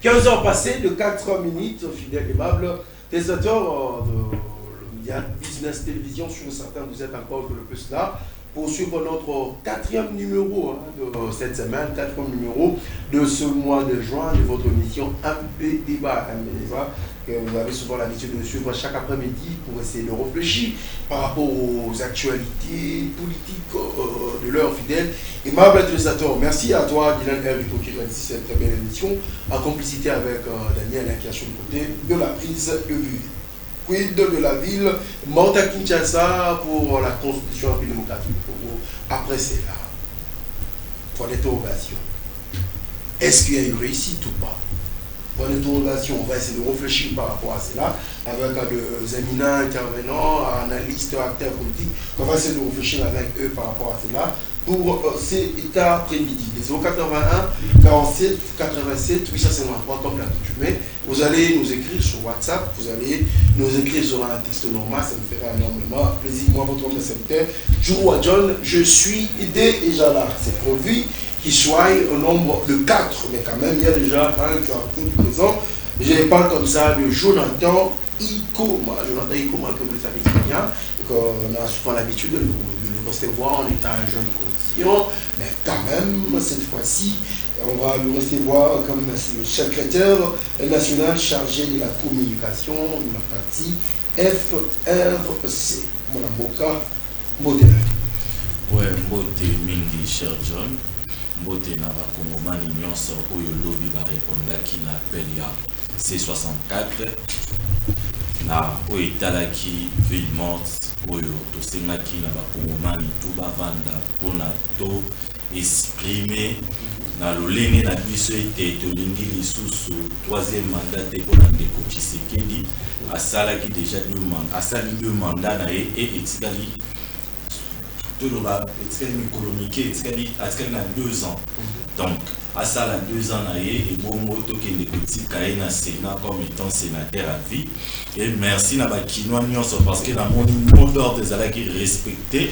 15 heures passées de 4 minutes, fidèles et aimables téléspectateurs de média Business Télévision, sur certains vous êtes encore de le plus là, pour suivre notre 4e numéro de cette semaine, 4e numéro de ce mois de juin de votre émission MP Débat, que vous avez souvent l'habitude de suivre chaque après-midi pour essayer de réfléchir par rapport aux actualités politiques de l'heure fidèle. Et ma belle téléspectateur, merci à toi, Dylan Hervito, qui réalise cette très belle émission, en complicité avec Daniel, qui est sur le côté de la prise de vue. Quid de la ville, Manta Kinshasa pour la constitution démocratique du Congo. Après cela, pour l'interrogation, est-ce qu'il y a une réussite ou pas? Pour l'interrogation, on va essayer de réfléchir par rapport à cela, avec des éminents intervenants, analystes, acteurs politiques, on va essayer de réfléchir avec eux par rapport à cela. Pour cet après-midi, les 081 47 87 853 comme l'habitude. Vous allez nous écrire sur WhatsApp, vous allez nous écrire sur un texte normal, ça me fera énormément plaisir. Moi, votre homme de secteur, Jourou John, je suis déjà là. C'est prévu qu'il soit au nombre de 4, mais quand même, il y a déjà un qui a tout présent. Je parle comme ça de Jonathan Ikoma. Jonathan Ikoma, que vous le savez très bien, qu'on a souvent l'habitude de le recevoir en étant un jeune condition, mais quand même, cette fois-ci, on va le recevoir comme le secrétaire national chargé de la communication de la partie FRC. Mon avocat modèle. Ouais, mbote mingi, cher John. Mbote na bakongomani nyonso oyo lobi ba répondaki na appel ya C64 na oyo etalaki ville morte oyo tosengaki na bakongomani to bavanda mpona to exprimer na lolenge na biso ete tolingi lisusu 3e mandat te mpona ndeko Tshisekedi asalaki déjà asali 2 mandats na ye e etikali toloba etikali mikolo mike etikali na 2 ans. Donc asala 2 ans na ye ebongo tokende kotika ye na Sénat comme étant sénateur à vie. Et merci na bakinois nyonso parce que na moni mot d'ordre ezalaki respecté.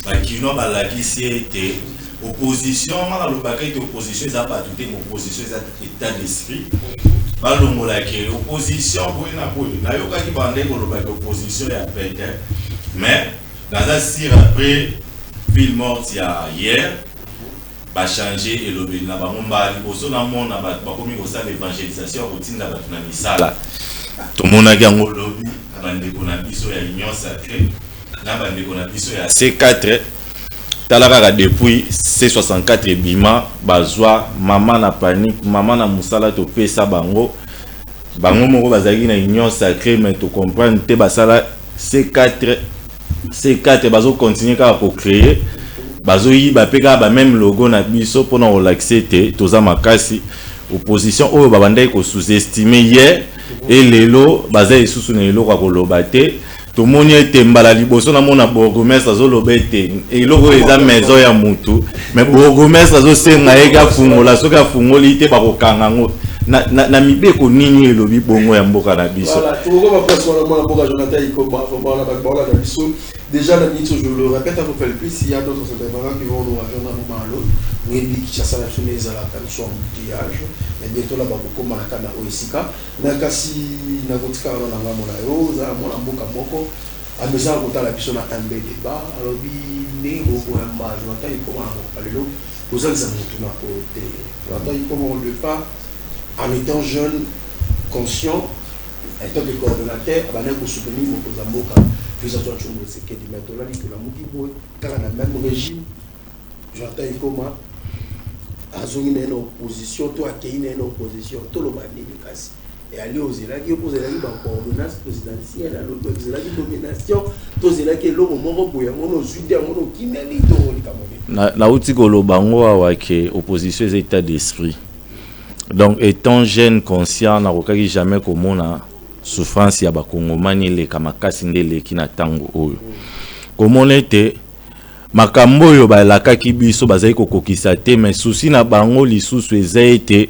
Bakinois balakisi ete opposition mala lobaka ete opposition eza pas tout opposition eza état d'esprit. Balongolaki opposition boye na boye nayokaki bandeko lobaka opposition ya pete. Mais dans un sire après ville morte hier ba changer et le na ba mombali bozo na mona ba komi ko sa l'évangélisation routine ba tuna misala to mona gango lobi abande ko na biso ya union sacrée na bande ko na biso ya C4 talaka depuis C64 bima bazwa mama na panique mama na musala to pesa bango moko bazaki na union sacrée mais to comprendre te basala C4 bazo continuer ka ko créer bazo yi ba peka ba même logo na biso pona relaxer te toza makasi opposition oyo babandai ko sous-estimer hier et lelo baza isusu na lelo ka koloba te to moni ete mbala liboso na mona bourgmestre azo lobete et loko eza maison ya mutu mais bourgmestre azo senga eka fungola soka fungoli te ba ko kanga ngo na mibeko nini elobi bongo ya mboka na biso. Voilà, tout le monde passe sur mboka Jonathan Ikoma, voilà la biso. Déjà la minute, je le répète à peu près plus, il y a d'autres intervenants qui vont nous rejoindre un moment à l'autre. Oui, qui chasse la chemise à la canne sur embouteillage, mais bientôt là-bas beaucoup malaka na oisika. Na kasi na kotika na ngamona yo, za mona mboka moko. A mesure kota la biso na MB débat, alors bi ne beaucoup un bas Jonathan Ikoma alelo. Aux autres amis na côté. Jonathan Ikoma on le fait en étant jeune, conscient, étant que coordonnateur, on a soutenir mon Zamboka, puis à toi, tu me sais que tu m'as dit que la Moukibo, car on a le même régime, j'entends comment, à zone une opposition, toi qui es une opposition, tout le monde est cassé. Et aller aux élèves qui opposent la coordonnance présidentielle, à l'autre domination, tous les élèves qui l'ont mon boya, mon juda, mon qui mérite la outikolo bango awake opposition des états d'esprit. Donc étant jeune conscient na kokaki jamais komona souffrance ya bakongomani le kamakasi ndele kina tango oyo komona ete makambo oyo balakaki biso bazali kokokisa te mais souci na bango lisusu eza ete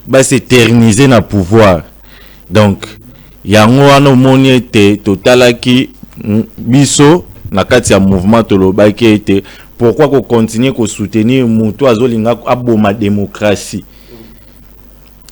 ba s'éterniser na pouvoir. Donc yango wana omoni ete totalaki biso na kati ya mouvement tolobaki ete pourquoi ko continuer ko soutenir mutu azolinga aboma démocratie.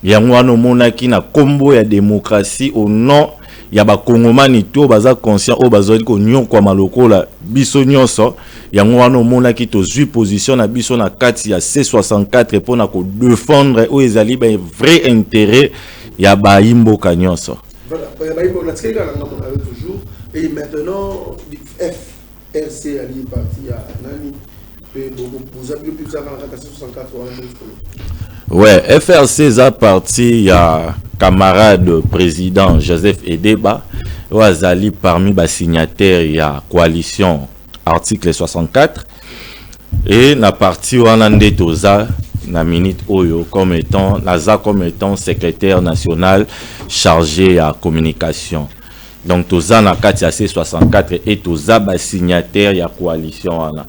yango wana monaki na kombo ya démocratie au nom ya ba kongomani to baza conscient o bazali ko nyokwa malokola biso nyonso yango wana monaki to zui position na biso na kati ya C64 pona ko défendre o ezali ba vrai intérêt ya ba imboka nyonso. Voilà, ba imboka tseka na ngamo na toujours et maintenant FRC ali parti à nani pe vous avez plus ça dans la C64 ouais, FRC a parti ya camarade président Joseph Edeba Ouazali parmi les signataires ya coalition article 64 et na parti Wanande Toza na minute Oyo comme étant secrétaire national chargé à communication. Donc Toza na kati ya C64 et Toza ba signataire ya coalition wana.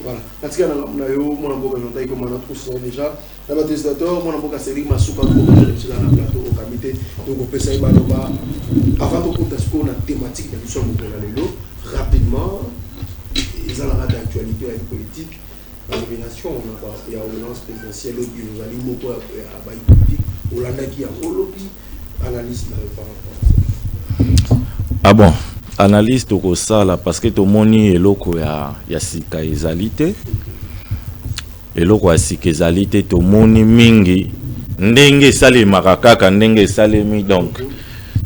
Voilà. Parce que on a eu mon avocat Jontaï comme on a tous déjà. La baptisateur, mon avocat Seri Masuka pour le plateau au comité. Donc on peut savoir avant de compter ce qu'on a thématique de l'histoire de rapidement, ils ont la d'actualité politique. La nomination, il y a l'ordonnance présidentielle qui nous a dit beaucoup à bail politique. Hollanda qui a lobby analyse par rapport. Ah bon. Analyse toko sala parce que to moni eloko ya sika ezalité eloko ya sika ezalité to moni mingi ndenge sale makaka ndenge sale mi donc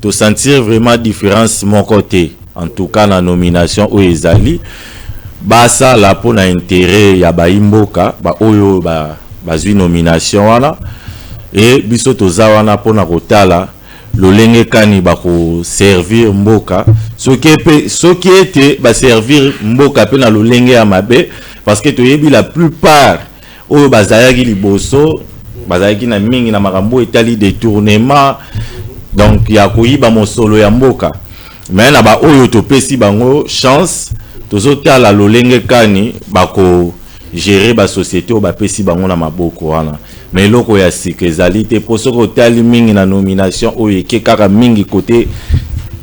to sentir vraiment différence mon côté en tout cas la nomination o ezali basa la pour na intérêt ya ba imboka ba oyo ba zui nomination wana et biso to za wana pour na kotala lolenge kani bako servir mboka ce qui était ba servir mboka pe na lolenge ya mabe parce que to yebi la plupart o bazayaki liboso bazayaki na mingi na makambo etali détournement donc ya koyiba mosolo ya mboka mais na ba oyo to pesi bango chance tozotala lolenge kani bako gérer ba société o ba pesi bango na maboko wana. Mais loko ya sika ezali te poso ko tali mingi na nomination oyo eke kaka mingi côté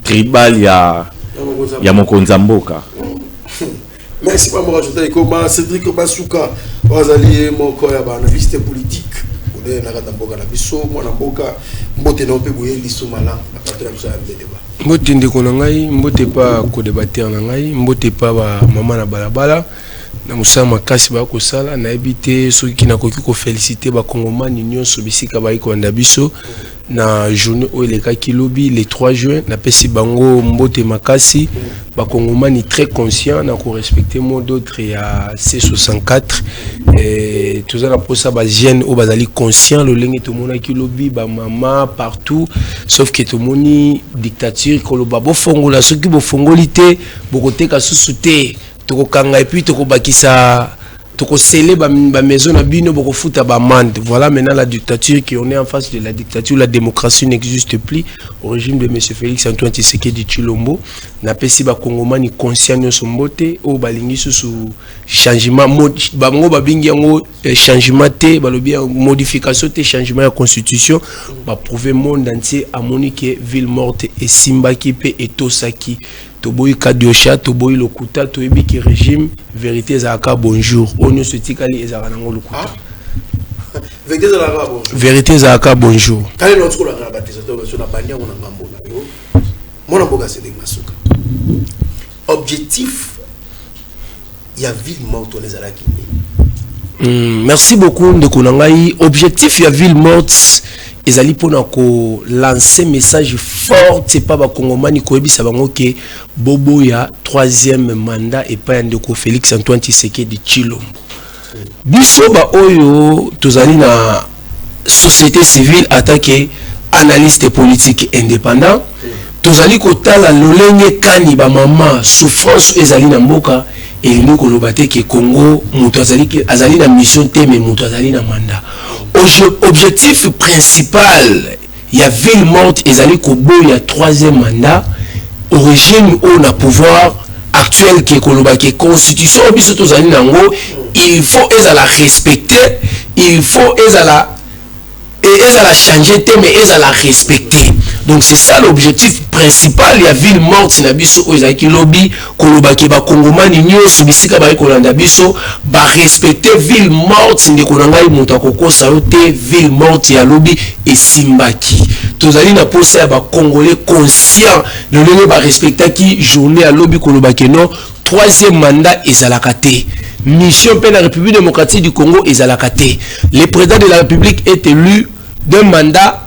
tribal ya mokonza mboka. Merci pas moi rajouter comment Cédric Masuka wazali moko ya ba analyste politique ode na kata mboka na biso mwana mboka mbote na pe boye liso mala na patria biso ya débat. Mbote ndeko na ngai mbote pa ko débatteur na ngai mbote pa ba mama na balabala na musama kasi ba ko sala na ebité soki kina koki ko féliciter ba kongomani nyonso bisika ba iko ndabiso na journée o eleka kilobi le 3 juin na pesi bango mbote makasi ba kongomani très conscient na ko respecter mot d'autre ya C64 et tout ça na posa ba jeune o bazali conscient le lenge to mona kilobi ba mama partout sauf que to moni dictature ko lo babo fongola soki bo fongolité bokoteka susute toko kanga et puis toko bakisa toko sceller ba maison na bino boko futa ba mande. Voilà maintenant la dictature qui on est en face de la dictature. La démocratie n'existe plus au régime de monsieur Félix Antoine Tshisekedi Tshilombo na pesi ba kongomani conscient nyo sombote o balingi susu changement bango babingi yango changement te balobi modification te changement ya constitution ba prouver monde entier amoni que ville morte et simbaki pe etosaki toboyi kadiosha toboyi lokuta toyebi ki régime vérité ezalaka bonjour onyo sotikali ezalaka nango lokuta vérité ezalaka bonjour kale no tikola na baptisateur sur la bandia on ngambo na yo mona boga Cédric Masuka objectif ya ville morte on ezalaki merci beaucoup ndeko na ngai objectif ya ville morte ezali pona ko lancer message fort c'est pas ba kongomani ko ebisa bango ke bobo ya 3e mandat et pas ndeko Félix Antoine Tshisekedi Tshilombo biso ba oyo tozali na société civile attaqué analyste politique indépendant tozali ko tala lolenge kani ba mama souffrance ezali na mboka elingi koloba te ke Congo mutu azali na mission te mais mutu azali na mandat. Objectif principal il y a ville morte ezali kobo ya 3e mandat au régime où na pouvoir actuel qui koloba ke constitution biso tozali nango il faut ezala respecter il faut ezala changer te mais ezala respecter Donc c'est ça l'objectif principal. Il y a ville morte na biso ozaki lobby kolobaki ba kongomani nyonso bisika ba kolanda biso ba respecter ville morte ndeko na ngai moto akokosa yote ville morte ya lobby esimbaki. Tozali na posa ya ba congolais conscient le lelo ba respectaki journée à lobby kolobaki non troisième mandat ezalaka te. Mission pour la République démocratique du Congo ezalaka te. Le président de la République est élu d'un mandat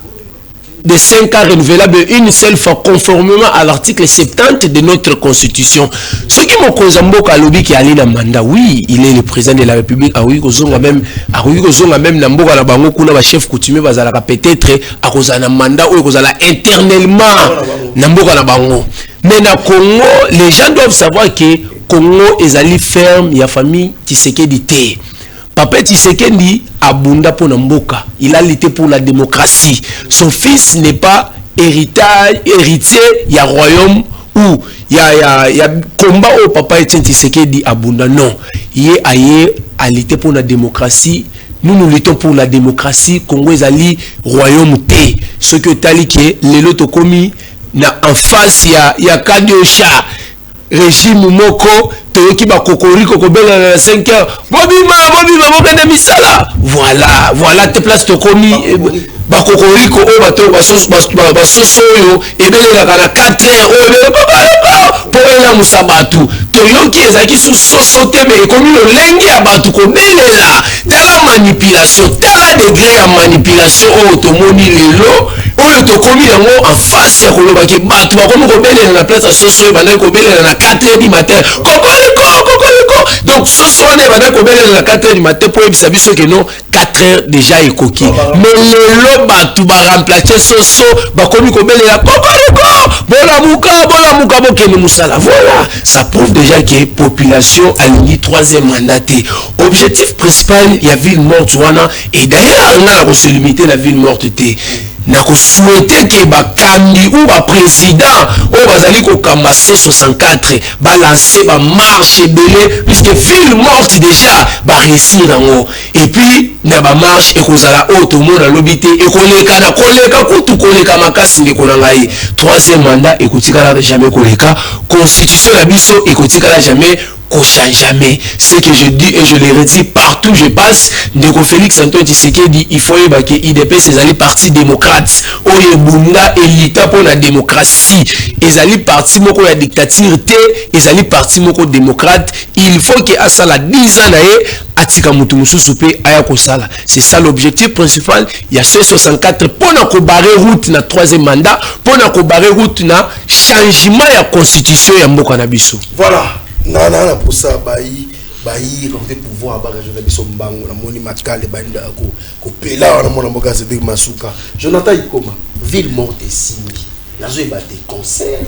de 5 ans renouvelable une seule fois conformément à l'article 70 de notre constitution. Ce qui me cause un lobby qui allait dans le mandat, oui, il est le président de la République. Ah oui, même Namboka na bango kuna ba chef coutumier bazalaka peut-être à cause d'un mandat ou cause internellement Namboka na bango. Mais na Congo, les gens doivent savoir que Congo ezali ferme, il y a famille Tshisekedi te. Papa Tshisekedi abunda pour Namboka. Il a lutté pour la démocratie. Son fils n'est pas héritier, il y a royaume où il y a combat au papa Tshisekedi abunda. Non, il est ailleurs à lutter pour la démocratie. Nous luttons pour la démocratie. Congo ezali royaume te. Ce que tali que les loto commis en face il y a Kadiocha. Régime moko toyoki ba kokoriko kobela na 5 heures bobima bokende misala voilà te place to komi ba kokoriko o bato ba soso yo ebelela kana 4 heures o pour ela musabatu toyoki ezaki soso te mais komi lo lengi ya batu kobelela tala manipulation tala degré ya manipulation o tomoni lelo oyo tokomi yango en face ya koloba ke batu bakomi kobelela na place ya soso yo bana kobelela na 4 heures du matin kokoriko. Donc ce soir on va kobelela na 4 heures du matin pour ebisa biso que non 4 heures déjà ekoki mais lelo batu ba remplacer soso bakomi kobelela kokoriko bola muka bokene musala. Voilà, ça prouve déjà que population aligné troisième mandat. Objectif principal il y a ville morte wana et d'ailleurs on a se limiter la ville morte te. Na ko souhaiter que ba kandi ou ba président ou bazali ko kamba C64 ba lancer ba marche belé puisque ville morte déjà ba réussir nango et puis na ba marche et kozala auto mona lobité et koleka kutu koleka makasi ndeko na ngai troisième mandat et kotikala jamais koleka constitution la biso et kotikala jamais jamais. Ce que je dis et je le redis partout je passe, Ndeko Félix Antoine Tshisekedi il faut que IDP c'est ali parti démocrate oyo bunda elita pour la démocratie ezali parti moko ya dictature te ezali parti moko démocrate il faut que asala 10 ans nae atika mutu mususu pe aya kosala. C'est ça l'objectif principal. Il y a C64 pour na ko barrer route na troisième mandat pour na ko barrer route na changement ya constitution ya mboka na biso. Voilà. Na pour ça bayi comme des pouvoirs ba région biso mbango na moni makale banda ko pela na mona mboka c'est de masuka. Jonathan Ikoma ville morte simbi. Nazo ebate concert.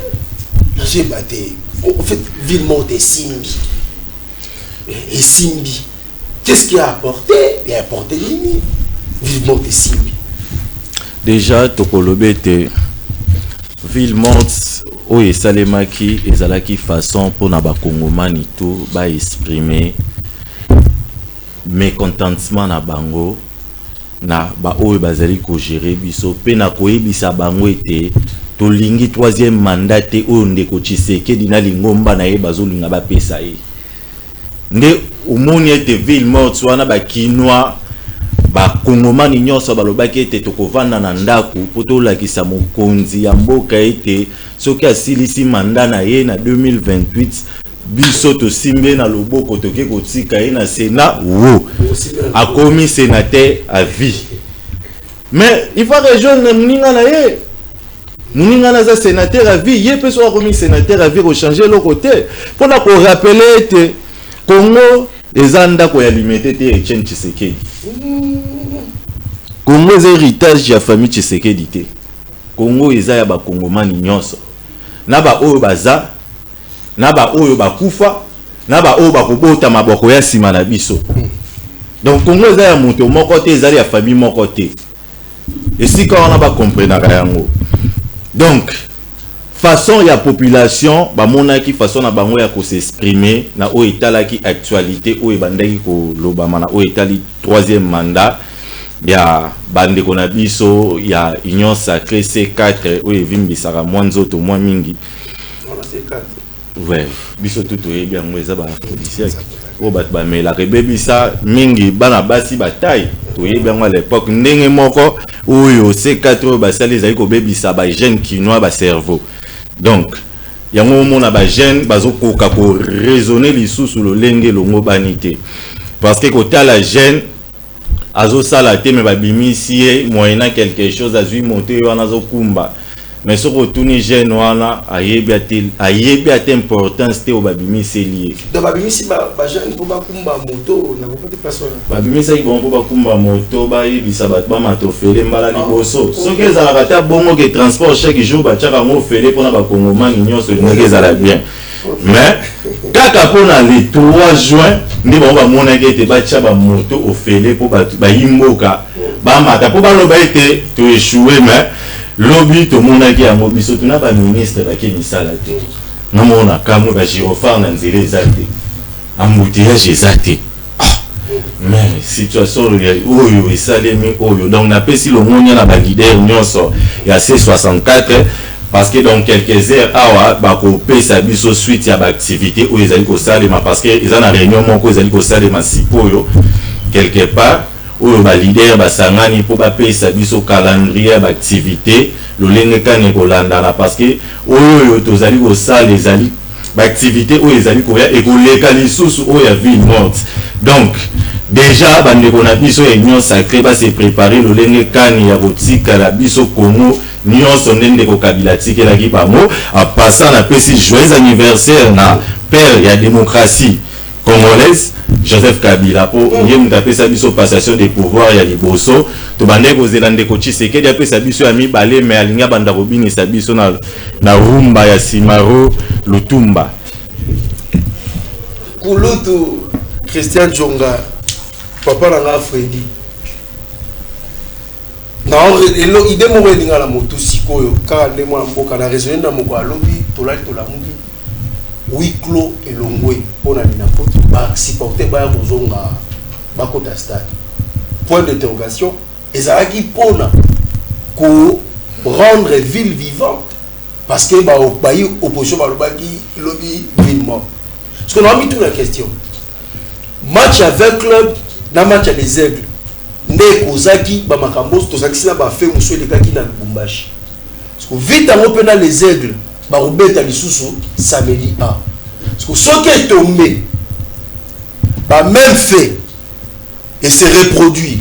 Nazo ebate en fait ville morte simbi. Et simbi. Qu'est-ce qui a apporté? Il a apporté l'imi. Ville morte simbi. Déjà tokolobete ville morte oye salemaki ezalaki façon pour na ba kongomani tout ba exprimer mécontentement na bango na ba oye bazali ko gérer biso pe na koyebisa bango ete tolingi troisième mandat te oyo ndeko Tshisekedi na lingomba na ye bazolinga ba pesa ye nde umoni ete ville morte wana ba kinwa ba kongomani nyonso balobaki ete tokovanda na ndaku po tolakisa mokonzi ya mboka ete soki asilisi manda na ye na 2028 biso tosimbe na loboko toke kotika ye na Sénat wo akomi sénateur à vie. Mais il faut rejoindre muninga na ye muninga na za sénateur à vie ye pe so akomi sénateur à vie rechanger le côté pour na ko rappeler ete Congo ezanda ko ya limité te Etienne Tshisekedi. Congo est héritage de la famille Tshisekedi te. Congo eza ya ba kongomani nyonso. Na ba oyo baza, na ba oyo bakufa, na ba oyo bakobota maboko ya sima na biso. Donc Congo eza ya moto moko te, eza ya famille moko te. Et si quand on a ba comprendre yango. Donc façon ya population ba monaki façon na bango ya ko s'exprimer na o etala ki actualité o ebandaki ko lobama na o etali troisième mandat ya bande kona biso ya Union Sacrée C4 ou evimbisaka mwanzoto mwa mingi. Ouais, biso tout bien ngweza ba aphrodisiaque. O bat ba mela rebebisa mingi bana basi bataille. To bien à l'époque ndenge moko oyo C4 ba sali zali ko bebisa ba jeune quinois ba cerveau. Donc yango mona ba jeune bazokoka ko raisonner lisusu lo lenge longo banité. Parce que côté la jeune azo salate me babimisi moyena quelque chose azui monter wana zo kumba. Mais ce retour jeune wana ayebi ate importance te obabimisi lié. Donc babimisi ba jeune pour ba kumba moto na ko te personne. Babimisi ils vont pour ba kumba moto ba yebisa ba mato fele mbala liboso. Ce que za la ta bongo que transport chaque jour ba tchaka mo fele pona ba kongomani nyonso ndenge za la bien. Mais kaka pona le 3 juin ndi ba mona ke te ba tcha ba moto au fele pour ba yimboka ba mata pour ba loba ete to échouer mais lobby to monaki ya mobiso tuna ba ministre ba kemisala te na mona kamwe ba girofar na nzela ezate embouteillage ezate mais situation oyo esalemi oyo donc na pesi lo monia na ba leader nyonso ya C64 parce que dans quelques heures awa ba ko pesa biso suite ya ba activité oyo ezali ko salema parce que ezana réunion moko ezali ko salema sipoyo quelque part oyo ba leader basangani po ba pesa biso calendrier d'activité lolenge kane kolandana parce que oyo tozali ko sala ezali ba activité oyo ezali ko ya ekoleka lisusu oyo ya ville morte. Donc déjà bande ko na biso Union Sacrée ba se préparer lolenge kane ya kotika la biso Congo nyonso ndende ko kabila tikela ki bango a passant na pesi joyeux anniversaire na père ya démocratie congolaise Joseph Kabila pour yem tapesa biso passation des pouvoirs ya liboso to bande ko zelande ko Tshisekedi apesa biso ami balé mais alinga banda ko binisa biso na rumba ya Simaro Lutumba Kulutu Christian Djonga papa nanga Freddy na elo ide mo welinga la moto sikoyo ka nde mo mboka na raisonner na moko alobi tolali tolamuki huis clos et longwe pour la faute ba supporter ba mozonga ba kota stade point d'interrogation ezalaki pona ko rendre ville vivante parce que ba pays opposition ba lobaki lobby ville mort. Parce qu'on a mis toute la question match avec club na match à des aigles ndé kozaki ba makambo tozaki na ba fait monsieur les gars qui na Lubumbashi parce que vite en open les aigles ba robeta lisusu samedi a parce que ce qui est tombé ba même fait et se reproduit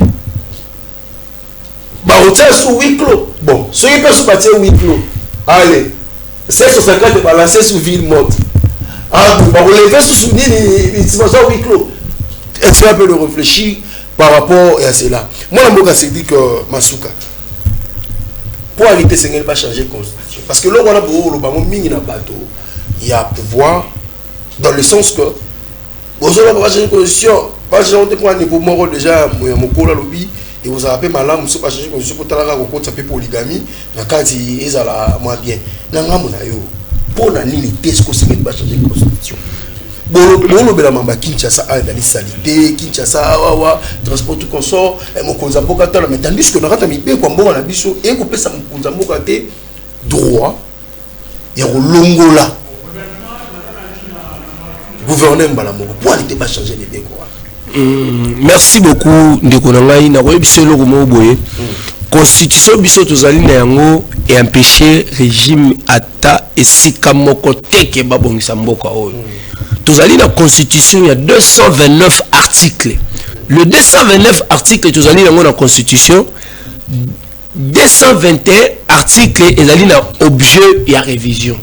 ba hôtel sous huis clos bon ce qui peut se passer huis clos allez 750 balancer sous ville morte ah ba relever sous ni situation huis clos est-ce qu'on peut le réfléchir par rapport à cela. Moi, je me dis que Masuka, pour arrêter, c'est pas changer la constitution. Parce que là, on a beau, il y a pouvoir, dans le sens que, vous avez pas changer la constitution, pas changer la constitution, pour moi, déjà, mon lobby, et vous avez malade, vous pas changer la constitution, pour t'aller à côté, ça peut polygamie, dans quand ils ont la moins bien. Pour la ligne, qu'est-ce que c'est pas changer la constitution? Bolo bela mamba Kinshasa a dans les salités Kinshasa awa transport tout consort mon konzamboka tala mais tandis que na kata mipe kwa mbonga na biso et ko pesa mon konzamboka te droit ya kolongola gouverneur mbala moko pour aller pas changer les béko. Merci beaucoup ndeko na ngai na ko biso loko mo boye constitution biso tozali na yango et empêcher régime ata esika moko teke babongisa mboka oyo. Tozali la constitution, il y a 229 articles. Le 229 articles, tozali dans la constitution, 221 articles, ils ont un objet et à révision.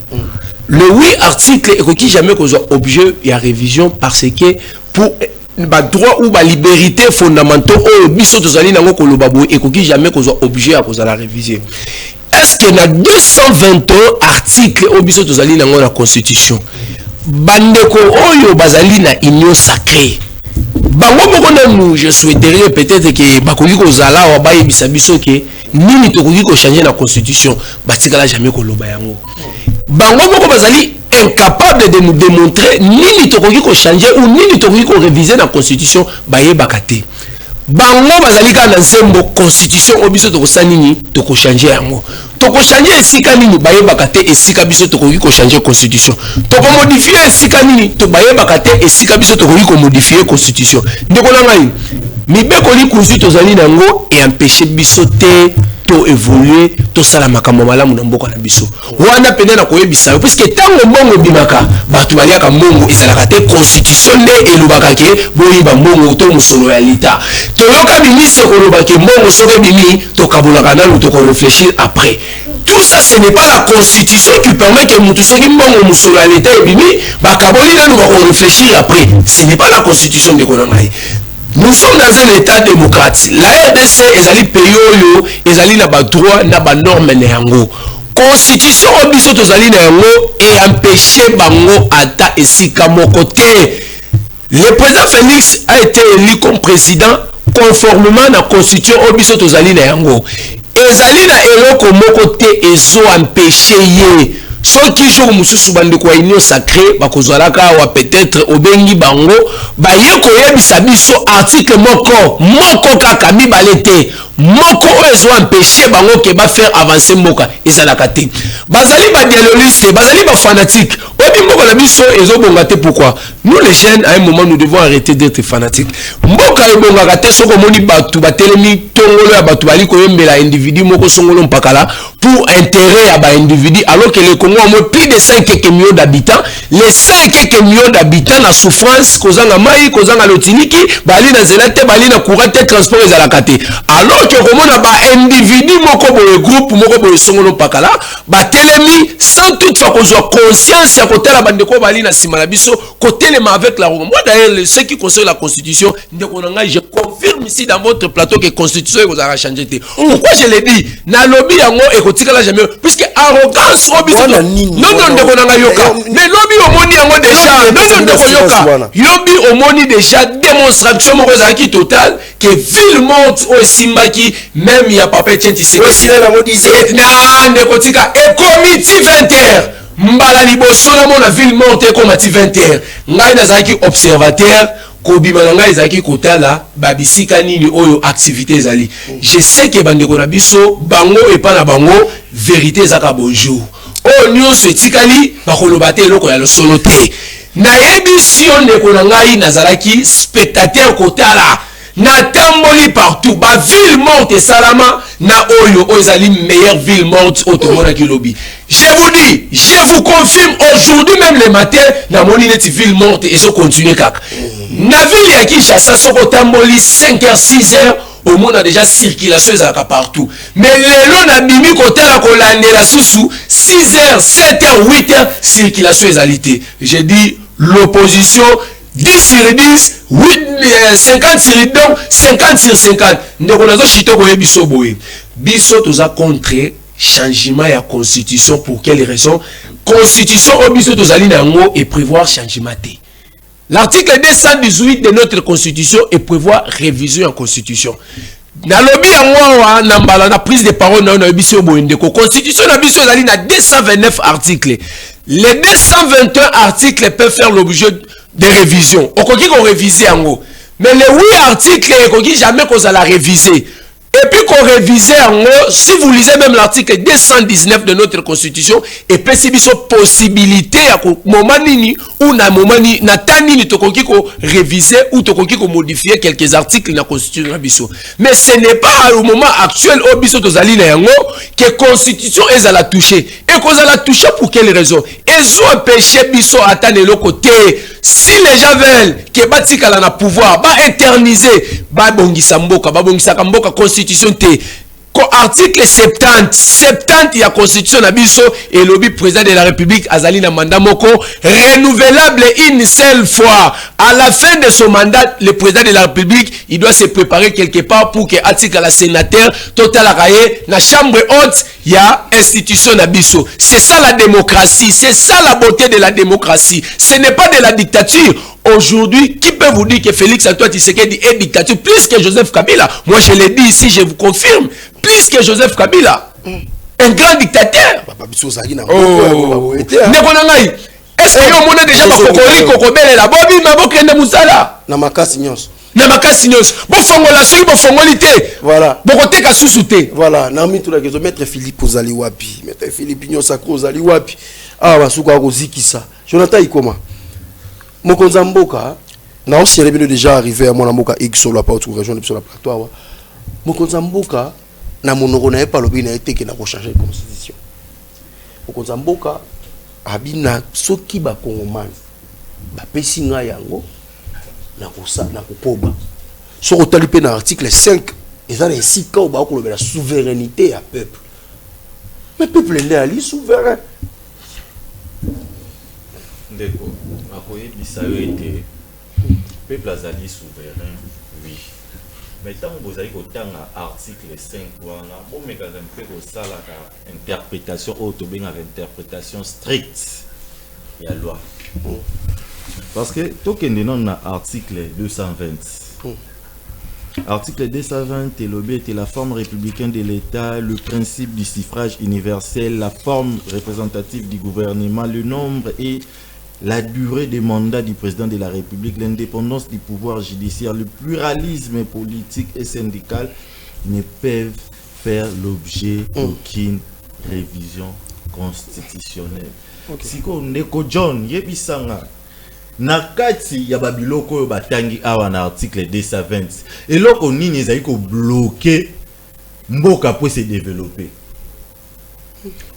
Le 8 articles, il n'y a jamais qu'un objet et à révision parce que pour le droit ou la liberté fondamentale, au biso tozali dans le babou, il n'y a jamais qu'un objet à la révision. Est-ce qu'il y a 221 articles au biso tozali dans la constitution? Bandeko oyo bazali na union sacrée bango moko nous je souhaiterais peut-être que bakoki kozala wa bayebisa biso ke nini tokoki ko changer la constitution batikala jamais ko loba yango bango moko bazali incapable de nous démontrer nini tokoki ko changer ou nini tokoki ko réviser la constitution bayebaka te bango bazalika na nsembo constitution obiso to kosanini to ko changer yango to ko changer esika nini bayebaka te esika biso to ko changer constitution to ko modifier esika nini to bayebaka te esika biso to ko modifier constitution ndeko na ngai mibeko li kuzi to zali nango et empêcher biso te to évoluer to sala makambo malamu na mboka na biso wana pende na koyebisa puisque tango mbongo bimaka batu baliaka mbongo ezalaka te constitution nde elobaka ke boyiba mbongo to musolo ya lita to yoka bimise koloba ke mbongo soke bimi to kabolaka nanu to ko réfléchir après. Tout ça, ce n'est pas la constitution qui permet que nous tous musolo ya lita et bimi bakaboli nanu ba ko réfléchir après. Ce n'est pas la constitution de Konangai. Nous sommes dans un état démocratique. La RDC ezali pays oyo ezali na ba droit na ba norme na yango. Constitution obiso tozali na yango et empêcher bango ata esika moko te. Le président Félix a été élu comme président conformément à la constitution obiso tozali na yango. Ezali na eloko moko te ezo empêcher ye. Soki jour mususu bandeko ya union sacrée bakozalaka wa peut-être obengi bango baye koyebisa biso article moko kaka mibale te moko oyo empêcher bango ke ba faire avancer mboka ezalaka te bazali ba dialogiste bazali ba fanatique obi mboka na biso ezobonga te. Pourquoi nous les jeunes à un moment nous devons arrêter d'être fanatiques. Mboka ebonga te soko moni batu batelemi tongolo ya batu bali koyembela individu moko songolo mpakala pour intérêt ya ba individu alors que le Congo a plus de 5 millions d'habitants. Les 5 millions d'habitants na souffrance kozanga mai kozanga lotiniki bali na zelate bali na courant te transport ezalaka te alors que komona ba individu moko boye groupe moko boye songolo mpakala batelemi sans toutefois kozwa conscience ya kotala bandeko bali na sima na biso kotelema avec la Roma. Moi d'ailleurs ceux qui concernent la constitution ndeko nanga je confirme ici dans votre plateau que constitution vous a changé. Pourquoi je l'ai dit na lobby yango ekotikala jamais puisque arrogance obiso non ndeko nanga yoka mais lobby omoni yango déjà non ndeko yoka lobby omoni déjà démonstration moko ezaki total que ville monte au simbaki même il y a papa Tchentisé na ndeko tika et comité 20h mbala liboso na mona ville monte comme 20h ngai nazaki observateur kobima na ngai ezaki kotala babisika nini oyo activité ezali. Je sais que bandeko na biso bango epa na bango vérité ezaka bonjour oyo nyonso etikali bakoloba te eloko ya losolo te nayebi sio ndeko na ngai nazalaki spectateur kotala na tamboli partout ba ville morte salama na oyo ezali meilleure ville morte automona ki lobby. Je vous dis, je vous confirme aujourd'hui même le matin na moni neti ville morte et so continuer kaka na ville ya Kinshasa soko tamboli 5h 6h au monde a déjà circulation ezalaka partout mais lelo na bimi kotala kolandela susu 6h 7h 8h circulation ezalité. J'ai dit l'opposition 10 sur 10, 50 sur 10, donc 50 sur 50. Nous avons chito boye biso boye. Biso toza contre changement ya constitution pour quelle raison? Constitution au biso tozali nango et prévoir changement te. L'article 218 de notre constitution et prévoir révision en constitution. Na lobby yango na mbala na prise de parole na biso boye ndeko constitution na biso ezali na 229 articles. Les 221 articles peuvent faire l'objet de révision. On peut réviser en haut. Mais les 8 articles, on ne jamais qu'on la réviser. Et puis qu'on révise en haut, si vous lisez même l'article 219 de notre constitution, et puis si vous avez possibilité à moment nini ou na moment ni na tanini to konki ko réviser ou to konki ko modifier quelques articles na constitution biso. Mais ce n'est pas au moment actuel au biso to zali na yango que constitution est à la toucher. Et qu'on a la toucher pour quelle raison? Ils ont empêché biso atteindre le côté. Si les gens veulent que batika la na pouvoir ba éterniser ba bongisa mboka ba bongisa mboka constitution te article 70 ya constitution na biso et lobby président de la République azali na mandat moko renouvelable une seule fois. À la fin de son mandat, le président de la République il doit se préparer quelque part pour que article la sénateur total araye na chambre haute ya institution na biso. C'est ça la démocratie, c'est ça la beauté de la démocratie. Ce n'est pas de la dictature. Aujourd'hui, qui peut vous dire que Félix Antoine Tshisekedi est dictature plus que Joseph Kabila? Moi je l'ai dit ici, je vous confirme, plus que Joseph Kabila. Un grand dictateur. Est-ce que vous avez déjà Kokobele la Bobi Mabokende Moussala? Na makasi nyonso. na makasi nyonso bofongola soki bofongoli te voilà bokoteka susu te voilà nami tout la question maître Philippe ozali wapi maître Philippe nyonso ko ozali wapi basuka akozikisa Jonathan Ikoma mokonza mboka na osiele bino déjà arrivé à mon mboka X sur la porte ou région de sur la plateau mokonza mboka na monoko na epalobi na eteke na ko changer constitution mokonza mboka abina soki ba kongomani ba pesi nga yango na kokoba so otali pe na article 5 ezala esika oba kolobela souveraineté ya peuple mais peuple est ali souverain ndeko akoyebisa yo ete peuple azali souverain oui mais ntango bozali kotanga article 5 wana bomekaka mpe kosalaka interprétation oyo tobengaka interprétation stricte ya loi parce que tokende nano na article 220 article 220 elobi ete la forme républicaine de l'État, le principe du suffrage universel, la forme représentative du gouvernement, le nombre et la durée des mandats du président de la République, l'indépendance du pouvoir judiciaire, le pluralisme politique et syndical ne peuvent faire l'objet d'aucune révision constitutionnelle. Siko ndeko John yebisanga na kati ya babiloko oyo batangi awa na article 220 eloko nini ezali ko bloquer mboka po se développer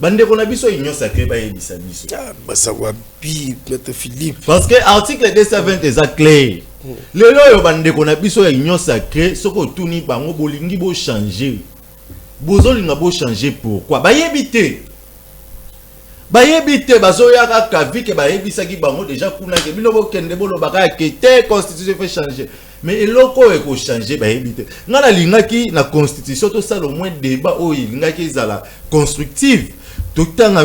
bandeko na biso union sacrée ba yebisa biso basawa bi maître Philippe parce que article 220 est clair lelo yo bandeko na biso ya union sacrée soko tuni bango bolingi bo changer bozolinga bo changer pourquoi ba yebite bayebite bazoyaka kavike bayebisaki bango déjà kuna ke bino bokende bolo baka ke te constitution fait changer mais eloko eko changer bayebite ngana lingaki na constitution to sala au moins débat o lingaki ezala constructive totanga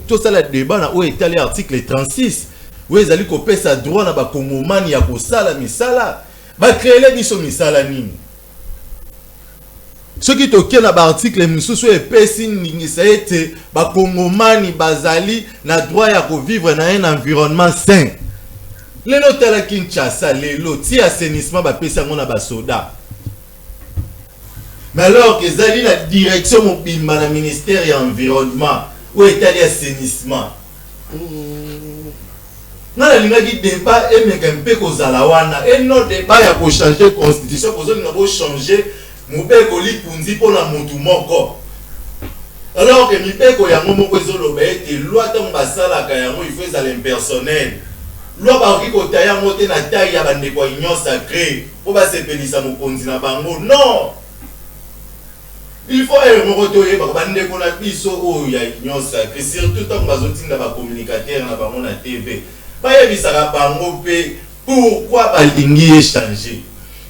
to sala débat na o étalé article 36 où ezali ko pesa droit na ba kongomani ya ko sala misala ba créer biso misala nini ce qui toke na ba article misusu epesi ningisa ete ba kongomani bazali na droit ya ko vivre na un environnement sain lelo tala Kinshasa lelo ti assainissement ba pesa ngona ba soda mais alors que zali la direction mobimba na ministère ya environnement ou état d'assainissement na lingaki débat et mekampe ko zala wana et non débat ya ko changer constitution ko zo ngabo changer mupeko lipunzi pona mutu moko alors que mipeko yango moko ezoloba ete loi tango basalaka yango il faut ezala impersonnel loi bakoki kotaya yango te na taille ya bandeko ya union sacrée po basepelisa mokonzi na bango non il faut moko toyeba bandeko na biso oyo ya union sacrée surtout tango bazotinda bacommunicateur na bango na tv bayebisaka bango mpe pourquoi balingi échanger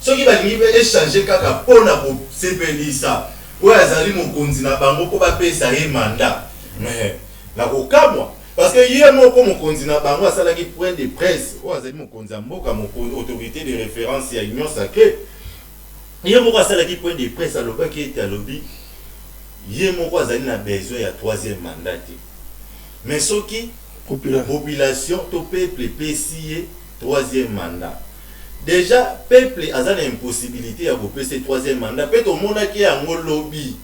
soki balingi échanger kaka pona ko sepelisa oyo azali mokonzi na bango po bapesa ye mandat mais na kokamwa parce que ye moko mokonzi na bango asalaki point de presse oyo azali mokonzi ya mboka autorité de référence ya union sacrée ye moko asalaki point de presse alobaki ete alobi ye moko azali na besoin ya troisième mandat te mais soki population to peuple pesi ye troisième mandat déjà peuple a une impossibilité à couper ce troisième mandat peut au monde qui a un lobby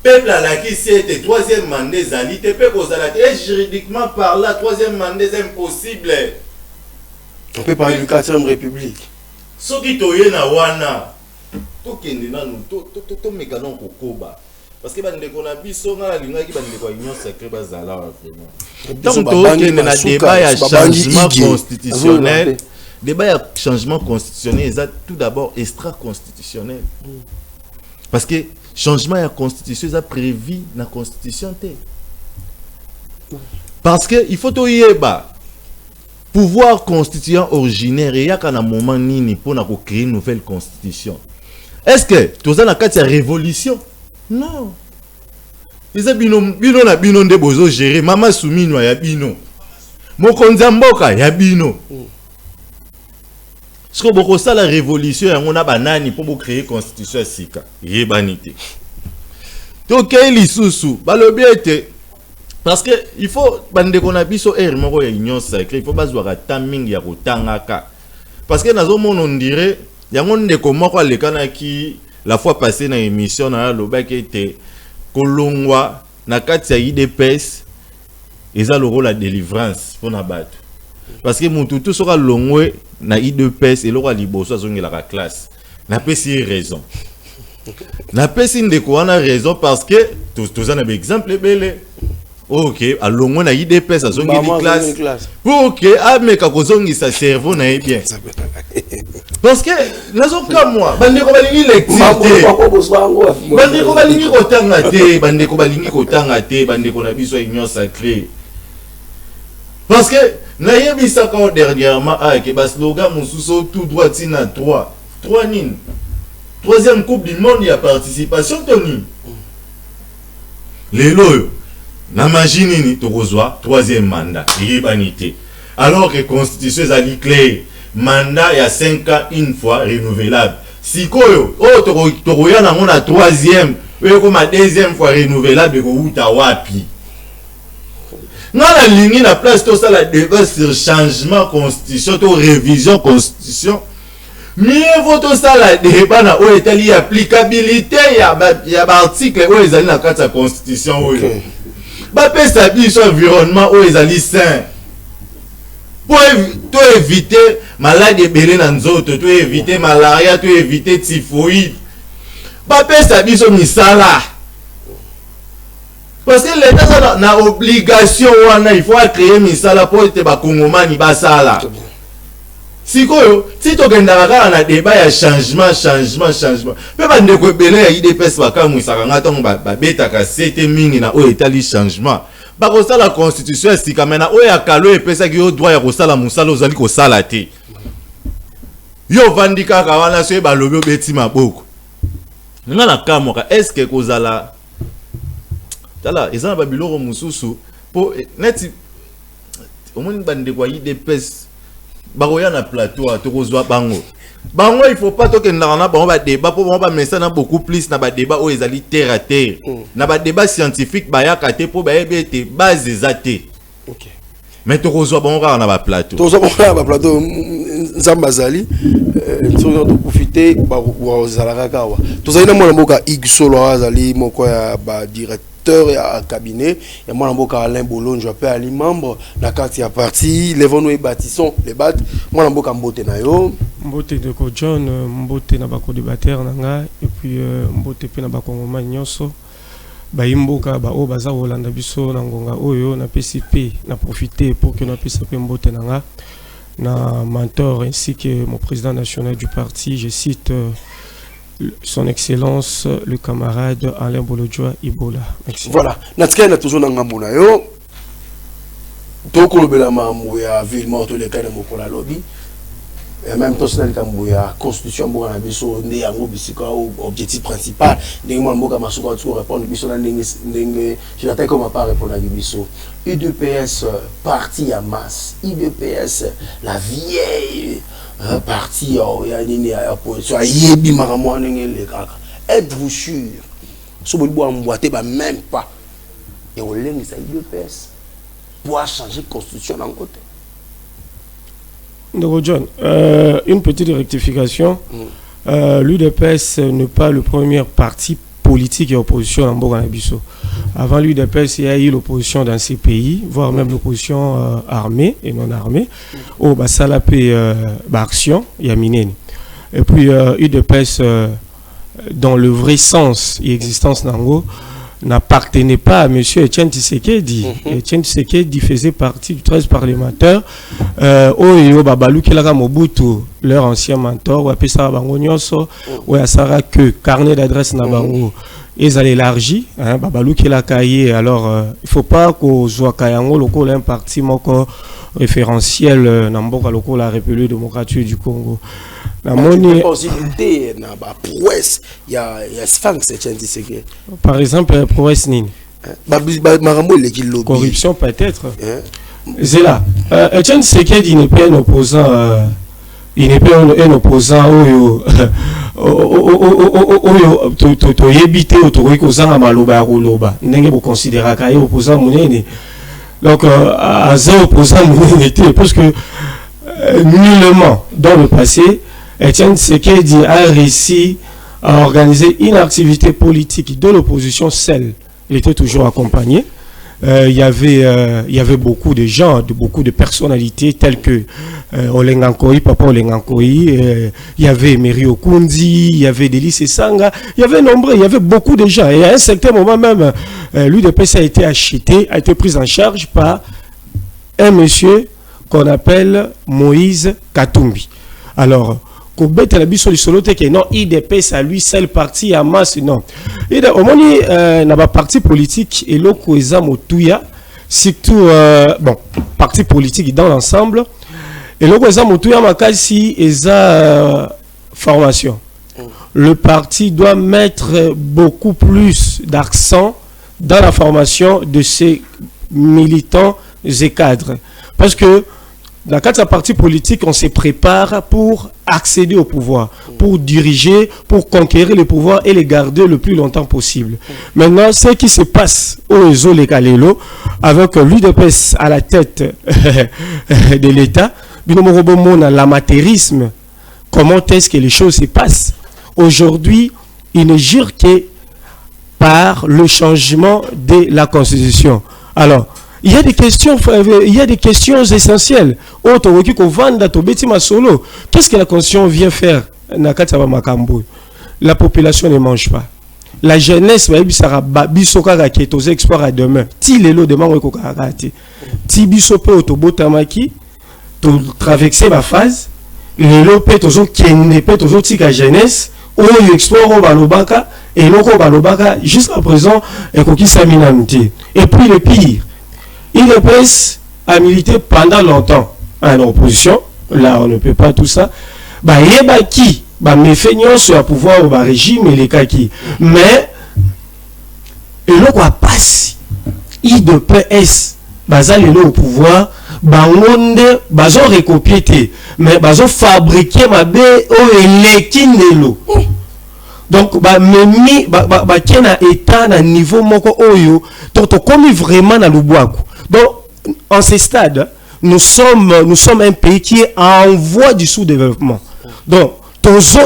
peuple a la qui c'est troisième mandat zali te peut causer et juridiquement par là troisième mandat c'est impossible on peut parler du 4e république ce qui toye na wana to kende na nous to mécanon kokoba parce que bandeko na biso na linga ki bandeko union sacrée bazala vraiment donc to kende na débat ya changement constitutionnel débat ya changement constitutionnel est tout d'abord extra-constitutionnel. Parce que changement ya constitution est prévu dans la constitution. Parce que il faut yeba pouvoir constituant originaire et il y a un moment nini pour créer une nouvelle constitution. Est-ce que tu as la carte de révolution? Non. Ils ont bino na bino de bozo gérer mama soumino ya bino. Mokonza mboka ya bino. Ce que beaucoup ça la révolution on a banani pour créer constitution sika yebanité donc il sous balobi ete parce que il faut bande qu'on a biso moko ya union sacrée il faut bazwa timing ya kotangaka parce que nazo mon on dirait yango ndeko moko alekana ki la fois passée na émission na lobaki était kolongwa na kati ya IDPS eza le rôle la délivrance pour na bato parce que mon tout sera longwe na IDPS et lora liboso azongi la classe na pesi raison na pesi ndeko wana raison parce que tous un exemple belé ok alongwe na IDPS azongi di classe pour que ameka kozongi sa cerveau na bien parce que nazo comme moi bandeko balingi lecture bandeko balingi kotanga te bandeko balingi kotanga te bandeko na biso union sacrée parce que nayebisaka dernièrement que bas slogan mususo tout droit tina 3 nini troisième coupe du monde ya participation toni lelo na machine ni tokozwa troisième mandat ibanité alors que constitution ezali clair mandat ya 5 ans une fois renouvelable sikoyo tokoya na mona troisième oyo comme deuxième fois renouvelable ko uta wapi non la ligne na place tout ça la débat sur changement constitution to révision constitution mieux vaut tout ça la débat na o etali applicabilité ya article o ezali na kati ya constitution oyo ba pesa biso environnement o ezali sain pour éviter maladie belé na nzoto to éviter malaria to éviter typhoïde ba pesa biso misala parce que l'état na obligation wana il faut créer misala pour te ba kongomani basala sikoyo si to genda kaka na débat ya changement pe ba ndeko belé ya IDPS bakamwisaka ngatongo ba betaka sete mingi na o etali changement ba ko sala constitution sika mena o ya kalo epesa ki o droit ya ko sala musala ozali ko sala te yo vandika ka wana so ba lobi obeti maboko ngana kamoka est-ce que kozala tala ezana ba biloko mususu po neti omoni bande kwa IDPS baroya na plateau to kozwa bango il faut pas to que na bango ba débat po ba mesa na beaucoup plus na ba débat o ezali terre à terre na ba débat scientifique ba yakate po ba ebete base ezate OK mais to kozwa bango na ba plateau Zambazali nous de profiter ba ozalaka kawa tozali na mwana mboka Igsolo azali moko ya ba directeur ya cabinet ya mwana mboka Alain Bolonjo appelé ali membre na carte ya parti levons-nous et bâtissons les bat mwana mboka mbote na yo mbote de ko John mbote na bako débatteur nanga et puis mbote pe na bakongoma nyonso ba imboka ba o baza Holanda biso na ngonga oyo na PCP na profiter pour que na PCP mbote nanga na mentor ainsi que mon président national du parti, je cite son excellence le camarade Alain Bolodjoa Ibola. Merci. Voilà, natika na toujours na ngambo na yo. Toko lobela mambo ya ville morte le kana mokola lobby. Et en même temps c'est la constitution mboka na biso ndé yango bisika objectif principal ndenge mo mboka masuka tu répondre biso na ndenge je n'attends comme pas répondre à biso UDPS parti à masse UDPS la vieille parti ya nini ya opposition ayebi makamwa ndenge le kaka êtes-vous sûr so bo mboate ba même pas et on lengi ça UDPS pour changer constitution en côté. Donc John, une petite rectification. L'UDPS n'est pas le premier parti politique et opposition en Bourg-en-Abisso. Avant l'UDPS, il y a eu l'opposition dans ces pays, voire même l'opposition armée et non armée. Au Basalapé, Action, Yamineni. Et puis l'UDPS, dans le vrai sens et existence d'Ango, n'appartenait pas à M. Etienne Tshisekedi. Etienne Tshisekedi faisait partie du 13 parlementaires. Oyo Babalou Kelaka Mobutu, leur ancien mentor, ou Apesa Bango Nyonso, ou Asara que carnet d'adresse na Bango. Ils allaient élargi, Babalou Kelaka yé. Alors, il ne faut pas qu'au Zouakayango, local un parti moko référentiel, Namboka local la République démocratique du Congo. La monnaie possibilité na ba prouesse il y a Sphinx Etienne Tshisekedi. Par exemple prouesse nini marambo le lobby corruption peut-être c'est là Etienne Tshisekedi n'est pas un opposant il n'est pas un opposant oyo to yebite otokoki kozanga maloba ya koloba ndenge bokonsideraka ye opposant monene donc aza opposant monene te parce que nullement dans le passé, Étienne Tshisekedi a réussi à organiser une activité politique de l'opposition seule. Il était toujours accompagné. Il y avait beaucoup de gens, beaucoup de personnalités telles que Olengankoi, Papa Olengankoi, il y avait Meri Okundi, il y avait Delis Sanga, il y avait beaucoup de gens. Et à un certain moment même, l'UDPS a été acheté, a été pris en charge par un monsieur qu'on appelle Moïse Katumbi. Alors, Kobet la biso lisolo te que non IDPS à lui seul parti à masse non. Et au moins n'a pas parti politique et loko eza motuya surtout bon parti politique dans l'ensemble et loko eza motuya makasi eza formation. Le parti doit mettre beaucoup plus d'accent dans la formation de ses militants et cadres parce que dans le cadre de la partie politique, on se prépare pour accéder au pouvoir, pour diriger, pour conquérir le pouvoir et les garder le plus longtemps possible. Maintenant, ce qui se passe au réseau Lekalelo, avec l'UDPS à la tête de l'État, l'amateurisme, comment est-ce que les choses se passent? Aujourd'hui, il ne jure que par le changement de la Constitution. Alors, il y a des questions essentielles. Qu'est-ce que la Constitution vient faire? La population ne mange pas. La jeunesse va explorer à demain. Ti lelo demain ti bisope otobotamaki to traverser ma phase. Lelo pe tozo kende pe tozo tika jeunesse o explore balobaka et loko balobaka jusqu'à présent ekokisa minamiti. Et puis le pire, l'UDPS a milité pendant longtemps en opposition. Là, on ne peut pas tout ça. Bah, il y a qui mes feignants sur le pouvoir au régime et les kaki. Mais, et l'on quoi passe, l'UDPS, au pouvoir, on recopié, mais on fabriqué ma bé au l'équinelo. Donc, memi, kena état na niveau moko oyo, donc comme vraiment na l'ubwaku. Donc, en ce stade, nous sommes un pays qui est en voie du sous-développement. Donc, tozo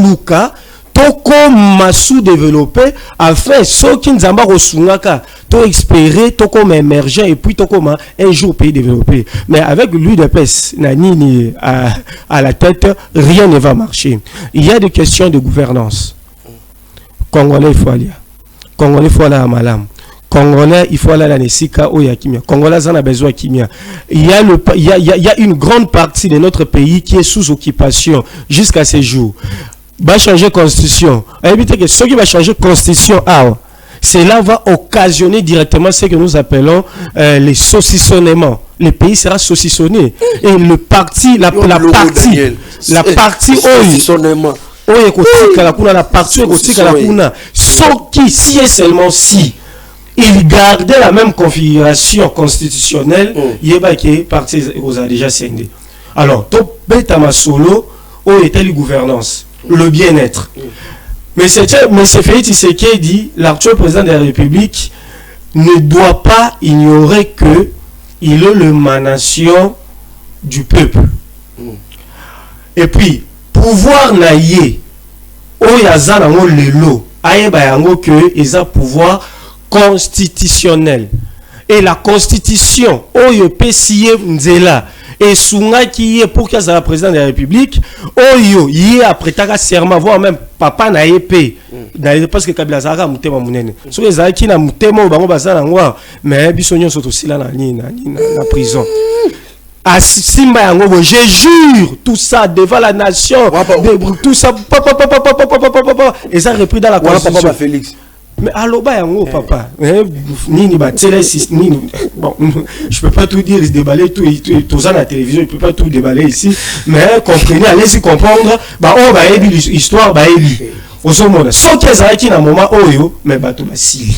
luka, toko ma sous-développé, afin ceux qui nous ont sunaka, to espérer, toko émergent et puis toko un jour pays développé. Mais avec l'UDPS, Nani à la tête, rien ne va marcher. Il y a des questions de gouvernance. Congolais, il faut aller. Congolais, il faut aller à Malam. Congolais, il faut aller à la Nesika ou Yakimia. Congolais, on a besoin de Kimia. Il y a une grande partie de notre pays qui est sous occupation jusqu'à ces jours. Va changer constitution. Éviter que ceux qui vont changer constitution, cela va occasionner directement ce que nous appelons les saucissonnements. Le pays sera saucissonné. Et le parti, la partie si et seulement si il gardait la même configuration constitutionnelle, il y a des partis qui ont déjà scindé. Alors, tout bêta solo, où était la gouvernance, le bien-être. Mais c'est Félix Tshisekedi, l'actuel président de la République, ne doit pas ignorer que il est l'émanation du peuple. Et puis, pouvoir naïe, oyaza nango lelo, ayeba yango que ils ont pouvoir constitutionnel. Et la constitution, oyo pesiye nzela, et sunga qui est pour qu'il y ait le président de la République, oyo y est après ta serment, voire même papa na épée, parce que Kabila Zara mutema munene. So les Zara qui na mutema ou bango bazana ngwa, mais bisonyo soto sila na prison. À Simba yango, je jure tout ça devant la nation, tout ça, et ça repris dans la constitution. Félix. Mais allo ba yango papa, nini ba télé nini, bon, je peux pas tout dire, déballer tout ça à la télévision, je peux pas tout déballer ici, mais comprenez, allez-y comprendre, bah on va ébi l'histoire, bah ébi. Oso mona, so keza qui na moment oyo, mais ba tout ba sili.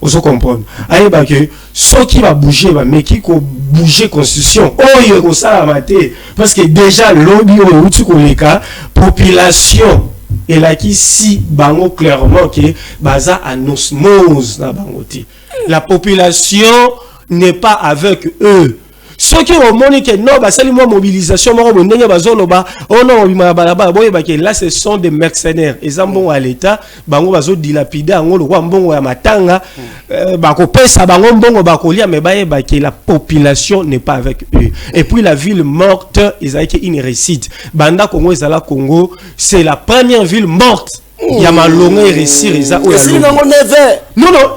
Oso comprendre. Aye ba que so qui va bouger, bah mais qui ko bouger constitution, oyo ko ça maté, parce que déjà lobby oyo tu koleka, population et là qui si bango clairement que baza en osmose na bangoti. La population n'est pas avec eux. ceux qui ont montré que non, c'est une mobilisation, là ce sont des mercenaires. Ils ont bon à l'État, bango bazo dilapida, bango le roi mbongo ya matanga, bako pesa bango mbongo bako lia, mais que la population n'est pas avec eux. Et puis la ville morte, ils ont une réussite. Banda Congo, Ezala Congo, c'est la première ville morte. Il y a ma longue réussite. Non,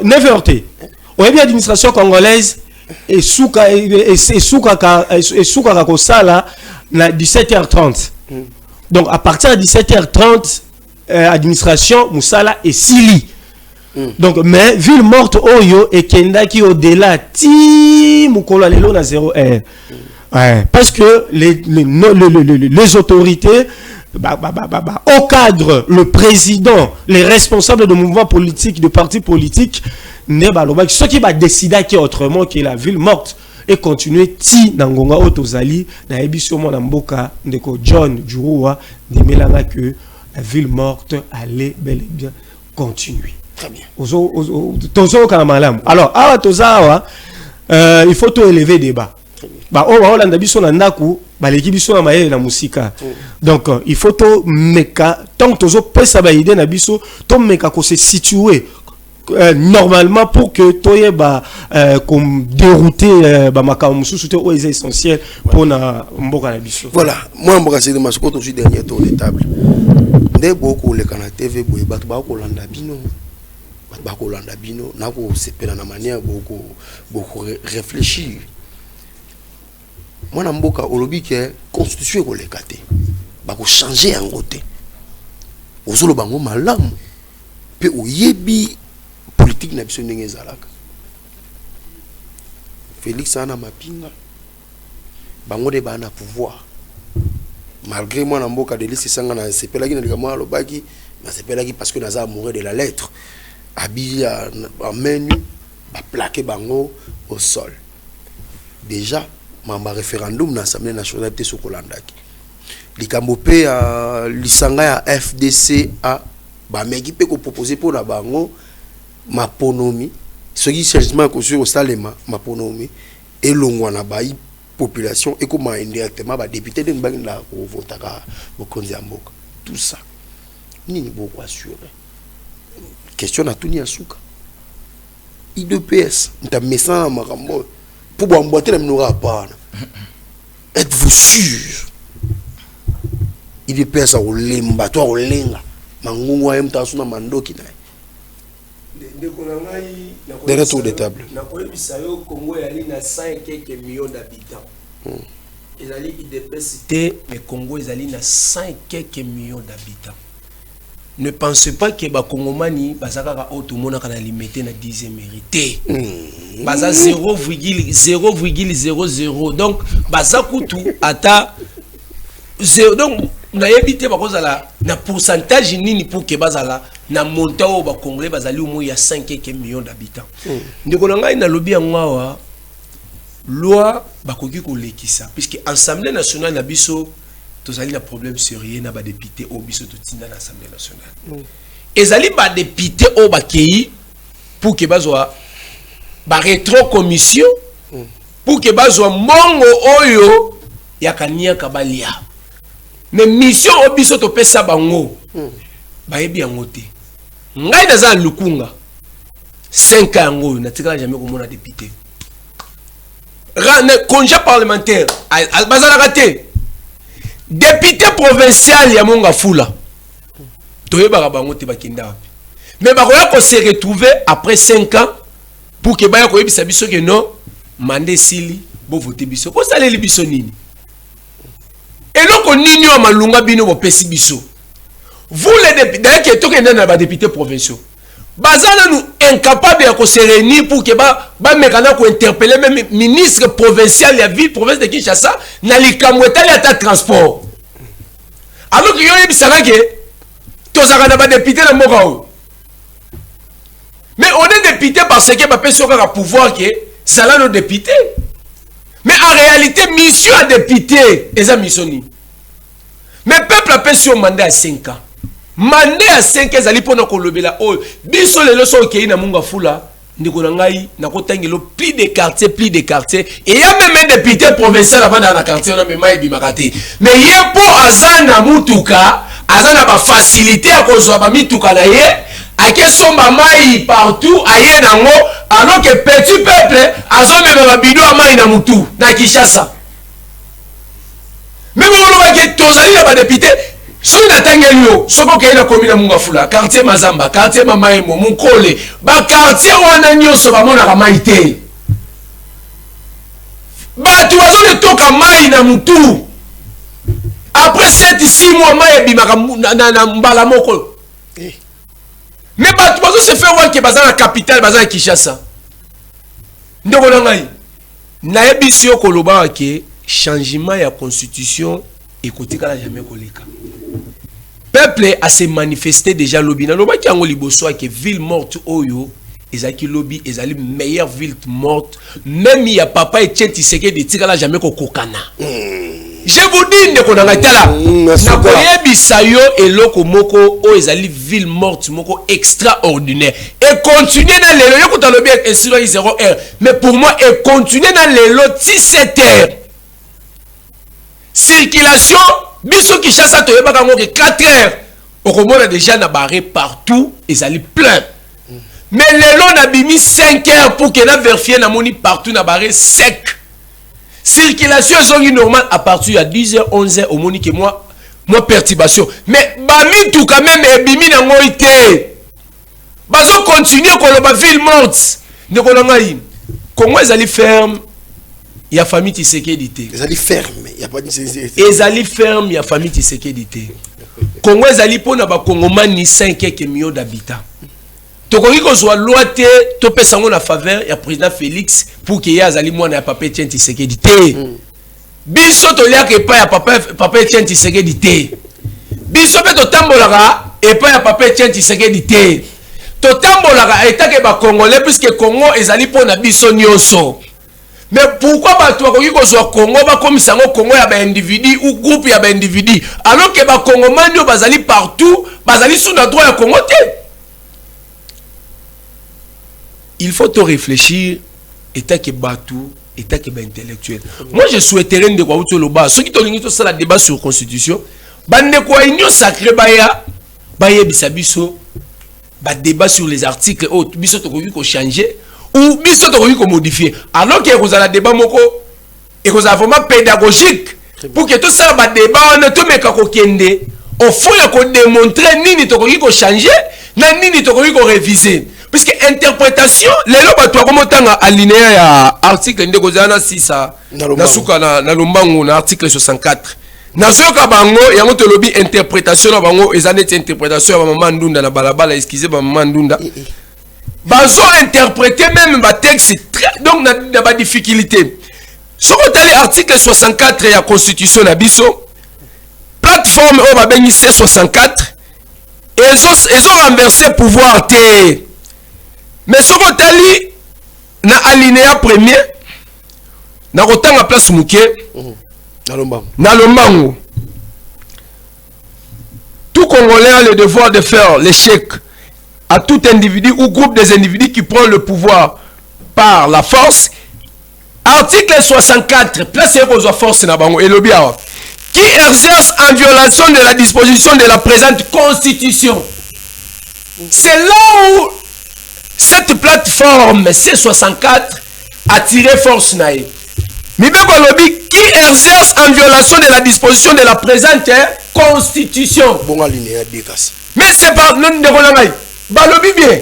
9h. On est bien l'administration congolaise et souka kosala na 17h30. Donc à partir de 17h30 administration musala et sili. Donc mais ville morte oyo et kenda qui au-delà ti mukolo lelo na 0h. Parce que les autorités au cadre, le président, les responsables de mouvements politiques, de partis politiques, ceux qui va décider qui autrement que la ville morte et continuer ti nangonga otozali na ebiso mona mboka ndeko John Juroa de melanga que la ville morte allait bel et bien continuer. Très bien. Alors, awa tozawa il faut tout élever débat. Bah on va landa biso na ndaku ba leki biso na mayele na musika. Donc il faut to meka tant tozo pesa ba idée na biso to meka ko se situer normalement pour que toye ba comme dérouter ba makambo mususu te o essentiel pour na mboka na biso. Voilà, moi mboka c'est de masoko to dernier tour de table. Nde boko le kana TV boy ba ko landa bino. Ba ko landa bino na ko sepela na manière beaucoup réfléchir. Moi na mboka olobi ke constitution ko le kate. Ba ko changer en côté. Ozolo bango malamu. Pe oyebi politique na biso ndenge ezalaka. Félix ana mapinga. Bango de bana pouvoir. Malgré moi na mboka de liste sanga na sepelaki na likamwa lobaki, na sepelaki parce que naza amoureux de la lettre. Habillé en menu, ba plaquer bango au sol. Déjà mamba référendum na Assemblée nationale te sokolandaki. Likambo pe lisanga ya FDC a ba meki pe ko proposer pour la bango maponomi ce qui changement ko sur au salema maponomi et longwa na ba population et comment indirectement ba député de mbanga ko votaka bokonzi ya mboka. Tout ça nini beaucoup assuré. Question à tout ni asuka. IDPS nta message makambo pour boîter la minora pas. Êtes-vous sûr? IDPS a olemba toi olenga. Mangungu wa mtasuna mandoki na. Dernier tour de table. Na koyebisa yo Congo yali na 5 quelques millions d'habitants. Ezali IDPS te mais Congo ezali na 5 quelques millions d'habitants. Ne pensez pas que ba Congomani bazaka automona kana limité na 10e mérité. Baza 0,00 donc bazakutu ata 0 donc na yebité ba kozala na pourcentage nini pour que bazala na montant ba Congolais bazali au moins il y a 5 millions d'habitants. Ndeko na ngai na lobby ngwawa loi bakoki ko lekisa puisque Assemblée nationale na biso tozali na problème sérieux na ba député au biso to tinda na Assemblée nationale. Ezali ba député au bakei pour que bazwa ba rétro commission pour que bazwa mongo oyo ya kania kabalia. Mais mission au biso to pesa bango. Ba yebi yango te. Ngai naza lukunga 5 ans ngo na tikala jamais ko mona député. Rane congé parlementaire bazala raté. Député provincial ya monga fula. Toyeba bango te bakinda wapi. Mais bakoya ko se retrouver après 5 ans pour que baya ko yebisa biso que non mandé sili bo voter biso. Ko saleli biso nini? Et donc on nini o malunga bino bo pesi biso. Vous les députés d'ailleurs que to kenda na ba députés provinciaux. Bazana nous incapable de se réunir pour que ba mekana ko interpeller même ministre provincial ya ville province de Kinshasa na likamweta ya ta transport. Alors que yo yebisaka ke to saka na ba député na mboka. Mais on est député parce que ba peso ka pouvoir que ça là nos députés. Mais en réalité mission à député eza misoni. Mais peuple a payé sur mandat à 5 ans. Mandat à 5 ans, ils allaient pour nous lobela. Oh, biso le leçon qui est na munga fula. ndeko na ngai nakotangelo plus de quartier et il y a même un député provincial avant dans la quartier on a même ebimaka te mais ye po azana mutuka azana ba facilité à kozwa ba mituka na ye ake somba mai partout aye nango alors que petit peuple azomema ba bidon mai na mutu na Kinshasa même on va que tozali na ba député soki natangeli yo soki okei na komi na Mungafula quartier Mazamba quartier Mamaemo Mukole bakartier wana nyonso bamonaka mai te bato bazoletoka mai na mutu après 7-6 mois mai ebimaka na mbala moko mais bato bazose faire wake baza na capitale baza na Kinshasa ndeko na ngai nayebisi yo koloba ke changement ya constitution ekotikala jamais koleka peuple a se manifesté déjà lobby na loba ki ango liboso ke ville morte oyo ezaki lobby ezali meilleure ville morte même ya papa Etienne Tshisekedi etikala jamais kokokana je vous dis ndeko na ngatala na koyebisa yo eloko moko o ezali ville morte moko extraordinaire et continuer na lelo yo kota lobby esilo 0h mais pour moi et continuer na lelo 17h circulation biso Kinshasa toyebaka ngo ke 4 heures okomona déjà na barré partout ezali plein mais lelo na bimi 5 heures pour que na vérifier na moni partout na barré sec circulation zongi normal à partir de 10h 11h au moni que moi perturbation mais bami tout quand même ebimi na ngoi te bazo continuer ko loba ville morte ne ko ngai Congo ezali ferme il y a famille Tshisekedi te ezali ferme il y a pas ezali ferme il y a famille Tshisekedi te Congo ezali pona ba Congomani 5 quelques millions d'habitants tokoki kozwa loi te topesa ngo na faveur ya président Félix pour que ya azali mwana ya papa Etienne Tshisekedi te biso toliaka epai ya papa Etienne Tshisekedi te biso pe totambolaka epai ya papa Etienne Tshisekedi te totambolaka etake ba Congolais puisque Congo ezali pona biso nyonso. Mais pourquoi bato bakoki kozwa Congo bakomisa ngo Congo ya ba individu ou groupe ya ba individu alors que ba Congomani bazali partout bazali sous le droit ya Congo te. Il faut te réfléchir état que batou état que ba intellectuel. Moi je souhaiterais de quoi outo loba ceux qui tolingi to sala débat sur constitution bande ko union sacré baya bisabiso ba débat sur les articles autres biso to ko changer ou biso to ko modifier alors que vous allez débat moko et vous avez vraiment pédagogique pour que tout ça ba débat on to meka ko kende au fond ya ko démontrer nini to ko changer na nini to ko réviser puisque interprétation les loba to ko motanga alinéa ya article ndeko zana 6 na suka na lombango na article 64 nazoka bango yango to lobi interprétation na bango ezaneti interprétation ya maman Ndunda na balabala excusez ba maman Ndunda bazo interpréter même ba texte donc na ba difficulté soko tali article 64 ya constitution na biso plateforme o ba bengi C64 ezo renverser pouvoir te mais soko tali na alinéa premier na kotanga place muke na lombango tout Congolais a le devoir de faire l'échec à tout individu ou groupe des individus qui prend le pouvoir par la force. Article 64, place aux forces et l'obia qui exerce en violation de la disposition de la présente constitution. C'est là où cette plateforme C64 a tiré force naïe. Mibeko lobby qui exerce en violation de la disposition de la présente constitution. Bon alinéa décasse. Mais c'est pas non de balobi bien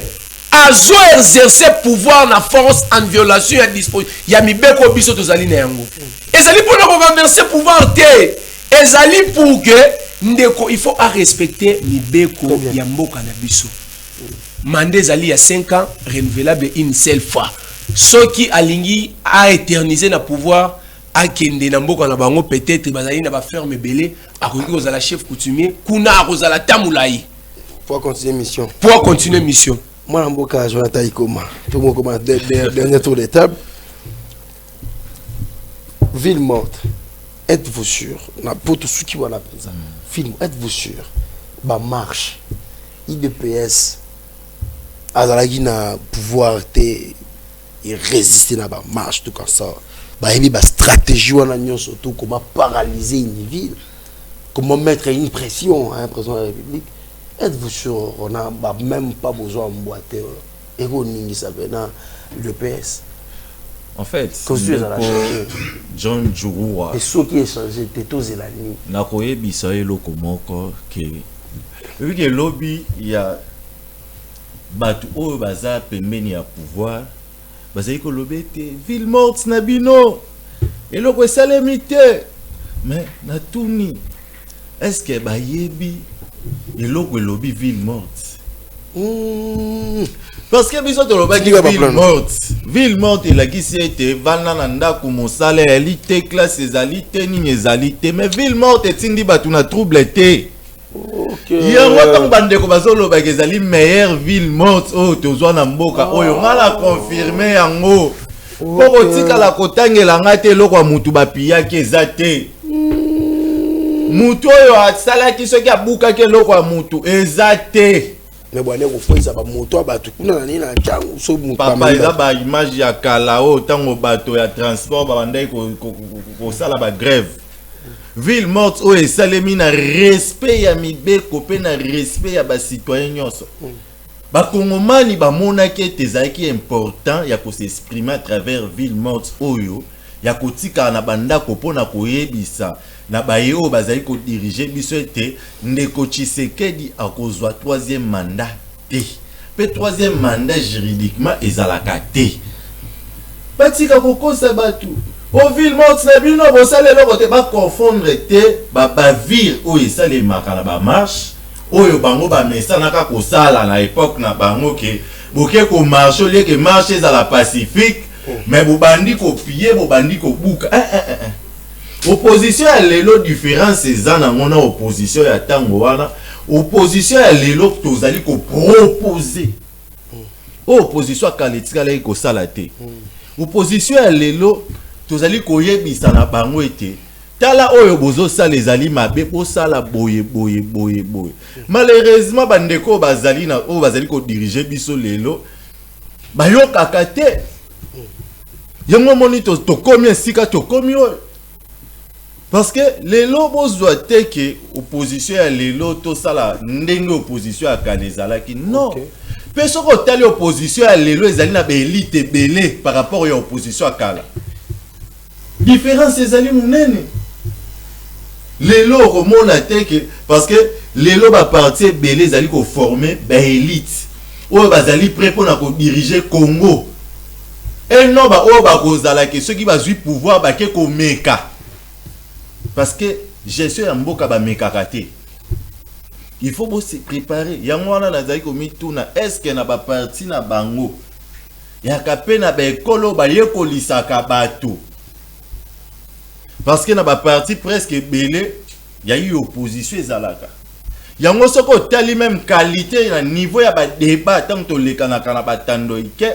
azo exercer pouvoir na force en violation ya disposition ya mibeko biso tozali na yango ezali pour na renverser pouvoir te ezali pour que ndeko il faut à respecter mibeko ya mboka na biso mandé ezali ya 5 ans renouvelable une seule fois ceux qui alingi a éterniser na pouvoir a kende na mboka na bango peut-être bazali na ba ferme belé akoki kozala chef coutumier kuna akozala tamulai. Pour continuer mission. Pour continuer mission. Moi, je suis Jonathan Ikoma. Tout le monde dernier tour de table. Ville morte. Êtes-vous sûr? Pour tous ceux qui voient la présence. Film, êtes-vous sûr? Bah marche. IDPS. azalaki na pouvoir te résister na ba marche tout comme ça ba yebi ba stratégie wana nyonso tout comment paralyser une ville, comment mettre une pression à un président de la République. Êtes-vous sûr on a même pas besoin d'emboîter et on ningi ça venant le PS en fait John Djourou et ce qui est changé t'es tous la ligne na koyebisa eloko moko ke vu que lobby il y a batu oyo baza pembeni ya pouvoir bazali koloba ete ville morte na bino eloko esalemi te mais natuni est-ce que bayebi eloko elobi ville morte parce que biso tolobaki ville morte elakisi ete vanda na ndako mosala eyali te classe ezali te nini ezali te mais ville morte etindi bato na trouble te yango ntango bandeko bazolobaka ezali meilleure ville morte oyo tozwa na mboka oyo nga na confirme yango mpo kotikala kotangela nga te eloko ya mutu bapiyaki eza te mutu oyo asalaki soki abukaki eloko ya mutu eza te mais bwana kofoisa ba moto abatu kuna na nini na changu so mutu papa eza ba image ya kala oyo ntango bato ya transport babandaki kosala ba grève ville morte oyo esalemi na respect ya mibeko mpe na respect ya bacitoyen nyonso bakongomani bamonaki ete ezalaki important ya kosexprime à travers ville morte oyo ya kotikala na bandako mpona koyebisa na baye oyo bazali kodirige biso ete ndeko Tshisekedi akozwa 3e mandat te mpe 3e mandat juridiquement ezalaka te batika kokosa bato au ville morte na bino bosala eloko te bakonfondre te babavire oyo esalemaka na bamarche oyo bango bamesanaka kosala na époque na bango ke boke komarche olie ke marche ezala pacifique mais bobandi kopie bobandi kobuka opposition ya lelo différence eza nango na opposition ya ntango wana opposition ya lelo tozali kopropose opposition akala etikalaki kosala te opposition ya lelo tozali koyebisa na bango ete tala oyo bozosala ezali mabe bosala boye boye boye boye malheureusement bandeko bazali na oyo bazali kodirige biso lelo bayokaka te yango moni tokomi esika tokomi oyo parce que lelo bozwa te ke opposition ya lelo tosala ndenge opposition ya kala ezalaki non mpe soki otali opposition ya lelo ezali na baelite ebele par rapport ya opposition ya kala différence ezali monene lelo okomona te ke parce que lelo baparti ebele ezali koforme baélite oyo bazali prêt mpona kodirige Congo et non oyo bakozalaki soki bazwi pouvoir bake komeka parce que gestion ya mboka bamekaka te il faut se préparer yango wana nazali komituna eske na baparti na bango yaka mpe na baekolo bayekolisaka bato parce que na baparti presque ebele ya eu opposition ezalaka yango soki otali même qualité na niveau ya badébat ntango tolekanaka na batando ike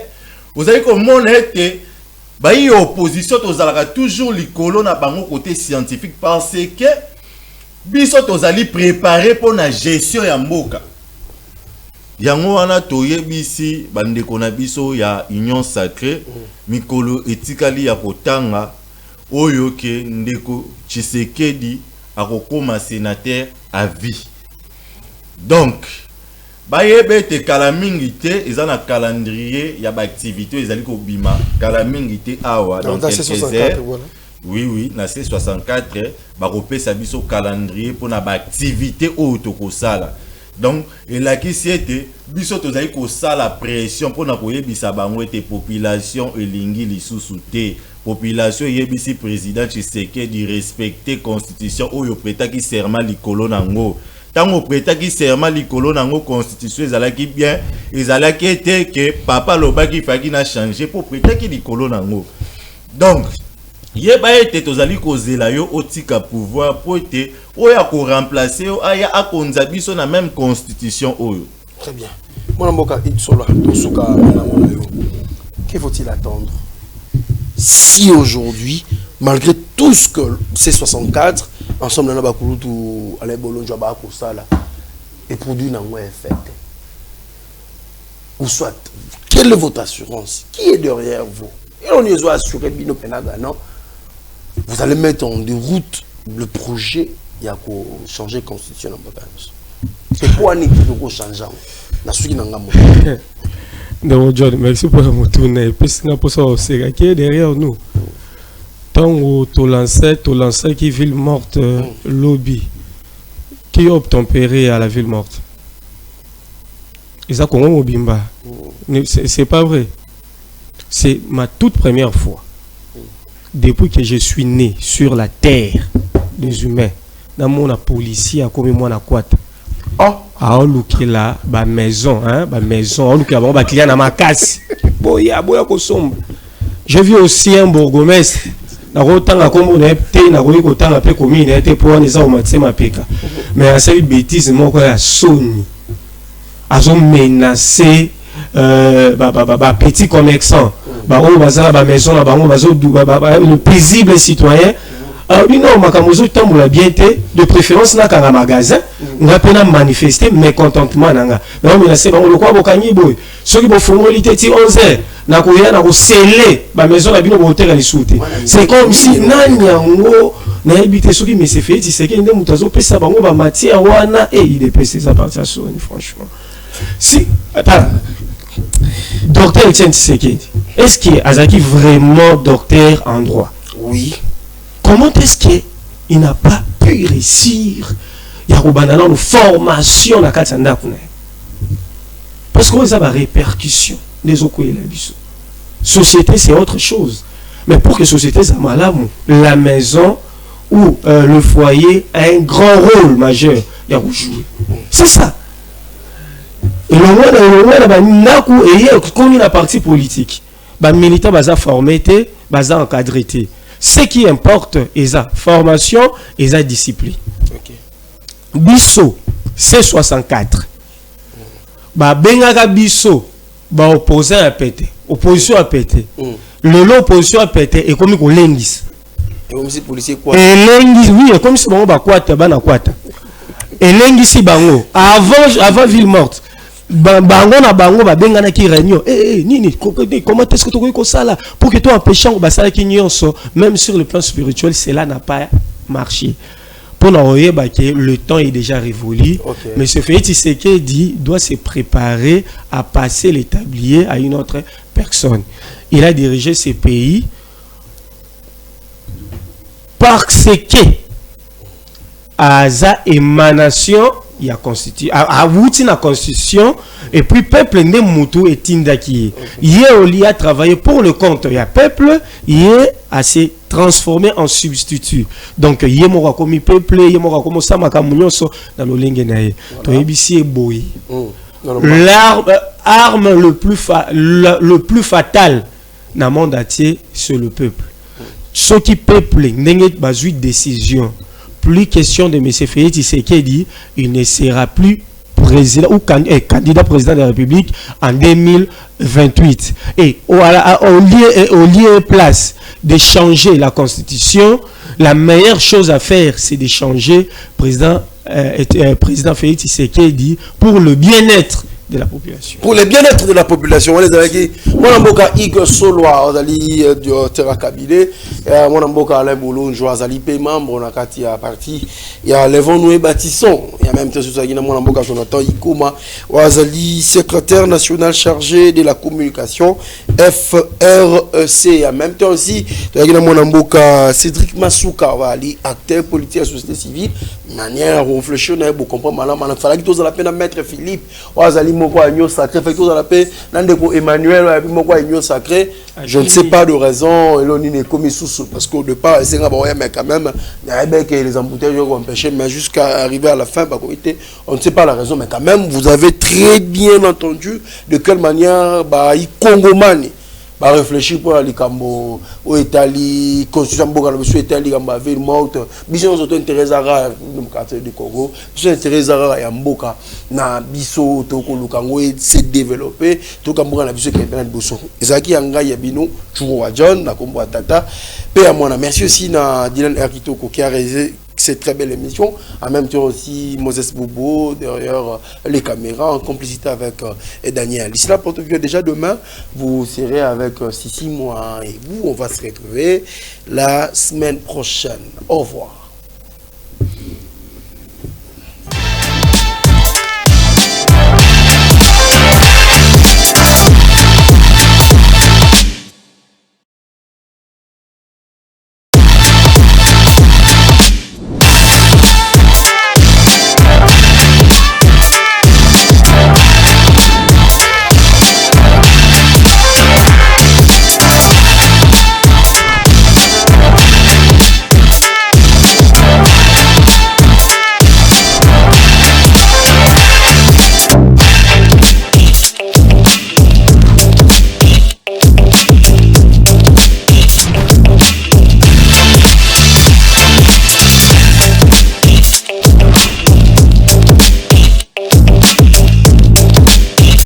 ozali komona ete bayi opposition tozalaka toujours likolo na bango côté scientifique parce que biso tozali préparé pour na gestion ya mboka yango wana toyebisi bandeko na biso ya union sacrée mikolo etikali ya kotanga oyo ke ndeko Tshisekedi akokoma sénateur à vie donc bayebe te kala mingi te eza na calendrier ya ba activité ezali ko bima kala mingi te awa donc oui na C64 bakopesa biso calendrier pour na ba activité oyo tokosala donc elakisi ete biso tozali kosala pression mpona koyebisa bango ete population elingi lisusu te population yebisi président Tshisekedi respecter constitution oyo pretaki serment likolo nango tango pretaki serment likolo nango constitution ezalaki bien ezalaki ete ke papa lobaki faki na changer pour pretaki likolo nango donc yeba ete tozali kozela yo otika pouvoir po ete oyo ko remplacer yo aya akonza biso na même constitution oyo. Très bien. Mon mboka itsola tosuka mwana yo. Que faut-il attendre si aujourd'hui, malgré tout ce que C64 ensemble na bakulutu ale bolonjo ba ko sala et produit na ngwe effet ou soit, quelle est votre assurance? Qui est derrière vous? Et on y a assuré Bino Penaga, non? Vous allez mettre en route le projet, il y a qu'à changer la constitution en bagage. C'est quoi nous qui changer? Donc, John, merci pour la retourner. Et puis, c'est pour ça qui est derrière nous. Tant que tu lançais qui ville morte, lobby, qui a obtempéré à la ville morte. Ils ont comment Mobimba. C'est pas vrai. C'est ma toute première fois. Depuis que je suis né sur la terre des humains, dans mon policier a commis moi na quoi. Ah, on là, ba maison, hein, ba maison, on là, ba client na ma casse. Boya ko sombre. J'ai vu aussi un bourgmestre. Na rotanga comme on était, na royi ko tanga pe commune était pour on eza o matsema peka. Mais à cette bêtise moko ya Sony. Azo menacer petit commerçant. Ba o bazala ba maison na bango bazo le paisible citoyen. Non, makamozo tambola bien de préférence na kanga magasin, on a pena manifester mécontentement nanga. Mais on menacé ba le quoi bokanyi boy. Ceux qui bo fongolité ti 11h na ko ya na ko sceller ba maison na bino bo hôtel ali souté. C'est comme si nanyango na habité ceux qui me se fait, c'est que ndé mutazo pesa bango ba matière wana et il dépêche ça partir Sony franchement. Si attends. Docteur Etienne Tshisekedi, est-ce qu'il Azaki vraiment docteur en droit? Oui. Comment est-ce qu'il n'a pas pu réussir? Il y a une formation dans la parce qu'on a des répercussions des société, c'est autre chose. Mais pour que la société soit malade, la maison ou le foyer a un grand rôle majeur. Il y a jouer. C'est ça. Et le moins, comme une partie politique, les militants sont formés, sont encadrés. Ce qui importe est la formation et la discipline. Bisso, c'est 64. Bengaga Bisso, opposé à pété. Opposition à pété. L'opposition à pété est comme une lengis. Et comme si policier quoi? Et lengis, oui, et comme si on va quoi, et lengis, bango. Avant ville morte. Bango na bango ba benga na ki réunion nini comment est-ce que tu peux ça là pour que toi empêchant ba ça qui nyonso même sur le plan spirituel cela n'a pas marché pour n'envoyer que le temps est déjà révolu. Mais ce fait Tshisekedi doit se préparer à passer l'établier à une autre personne. Il a dirigé ces pays parce que à sa émanation il y a constitué à la constitution et puis peuple ne mutu et tindaki il y a travaillé pour le compte il y a peuple il est à se transformer en substitut donc il y a mora comme peuple il y a mora comme ça makamunyoso dans le lenge nae to ebisi boy l'arme le plus fatal dans le monde entier c'est le peuple ceux qui peuple n'engagent pas une décision. Plus question de M. Félix Tshisekedi, il ne sera plus président ou candidat président de la République en 2028. Et au lieu et place de changer la constitution, la meilleure chose à faire, c'est de changer président Félix Tshisekedi pour le bien-être de la population. Pour le bien-être de la population, on les a dit, mon amboka Igor Soloa, Ozali du Terra Kabile, mon amboka Alain Boulou, Joazali P, membre, on a Kati à partie, il y a Levon Noué Bâtisson, il y a même mon amboka Jonathan Ikuma, Ozali secrétaire national chargé de la communication, FREC, il y a même temps aussi, mon amboka Cédric Masuka, acteur politique de la société civile, manière où réfléchir, on comprend malin, il fallait que tu aies la peine à mettre Philippe, Ozali sacré, fait tout à la paix, Emmanuel, sacré. Je ne sais pas de raison, parce qu'au départ, mais quand même, les embouteillages ont empêché, mais jusqu'à arriver à la fin, on ne sait pas la raison, mais quand même, vous avez très bien entendu de quelle manière Congomani va réfléchir pour les Cambo, au Italie, constitution Boga, le monsieur Italie, Gamba, ville morte, Bison sont intéressés à la quartier du Congo, Bison intéressés à Yamboka, na Biso, Toko, Lukango, s'est développé, tout Camboga, la Biso qui est bien de Bousson. Ezaki Anga Yabino, Chouro John, na Combo Tata, Père Mona, merci aussi na Dylan Erkitoko qui a réalisé cette très belle émission. En même temps aussi, Moses Bobo, derrière les caméras, en complicité avec Daniel. Ici, là, pour te dire, déjà demain, vous serez avec Sissi, moi et vous. On va se retrouver la semaine prochaine. Au revoir.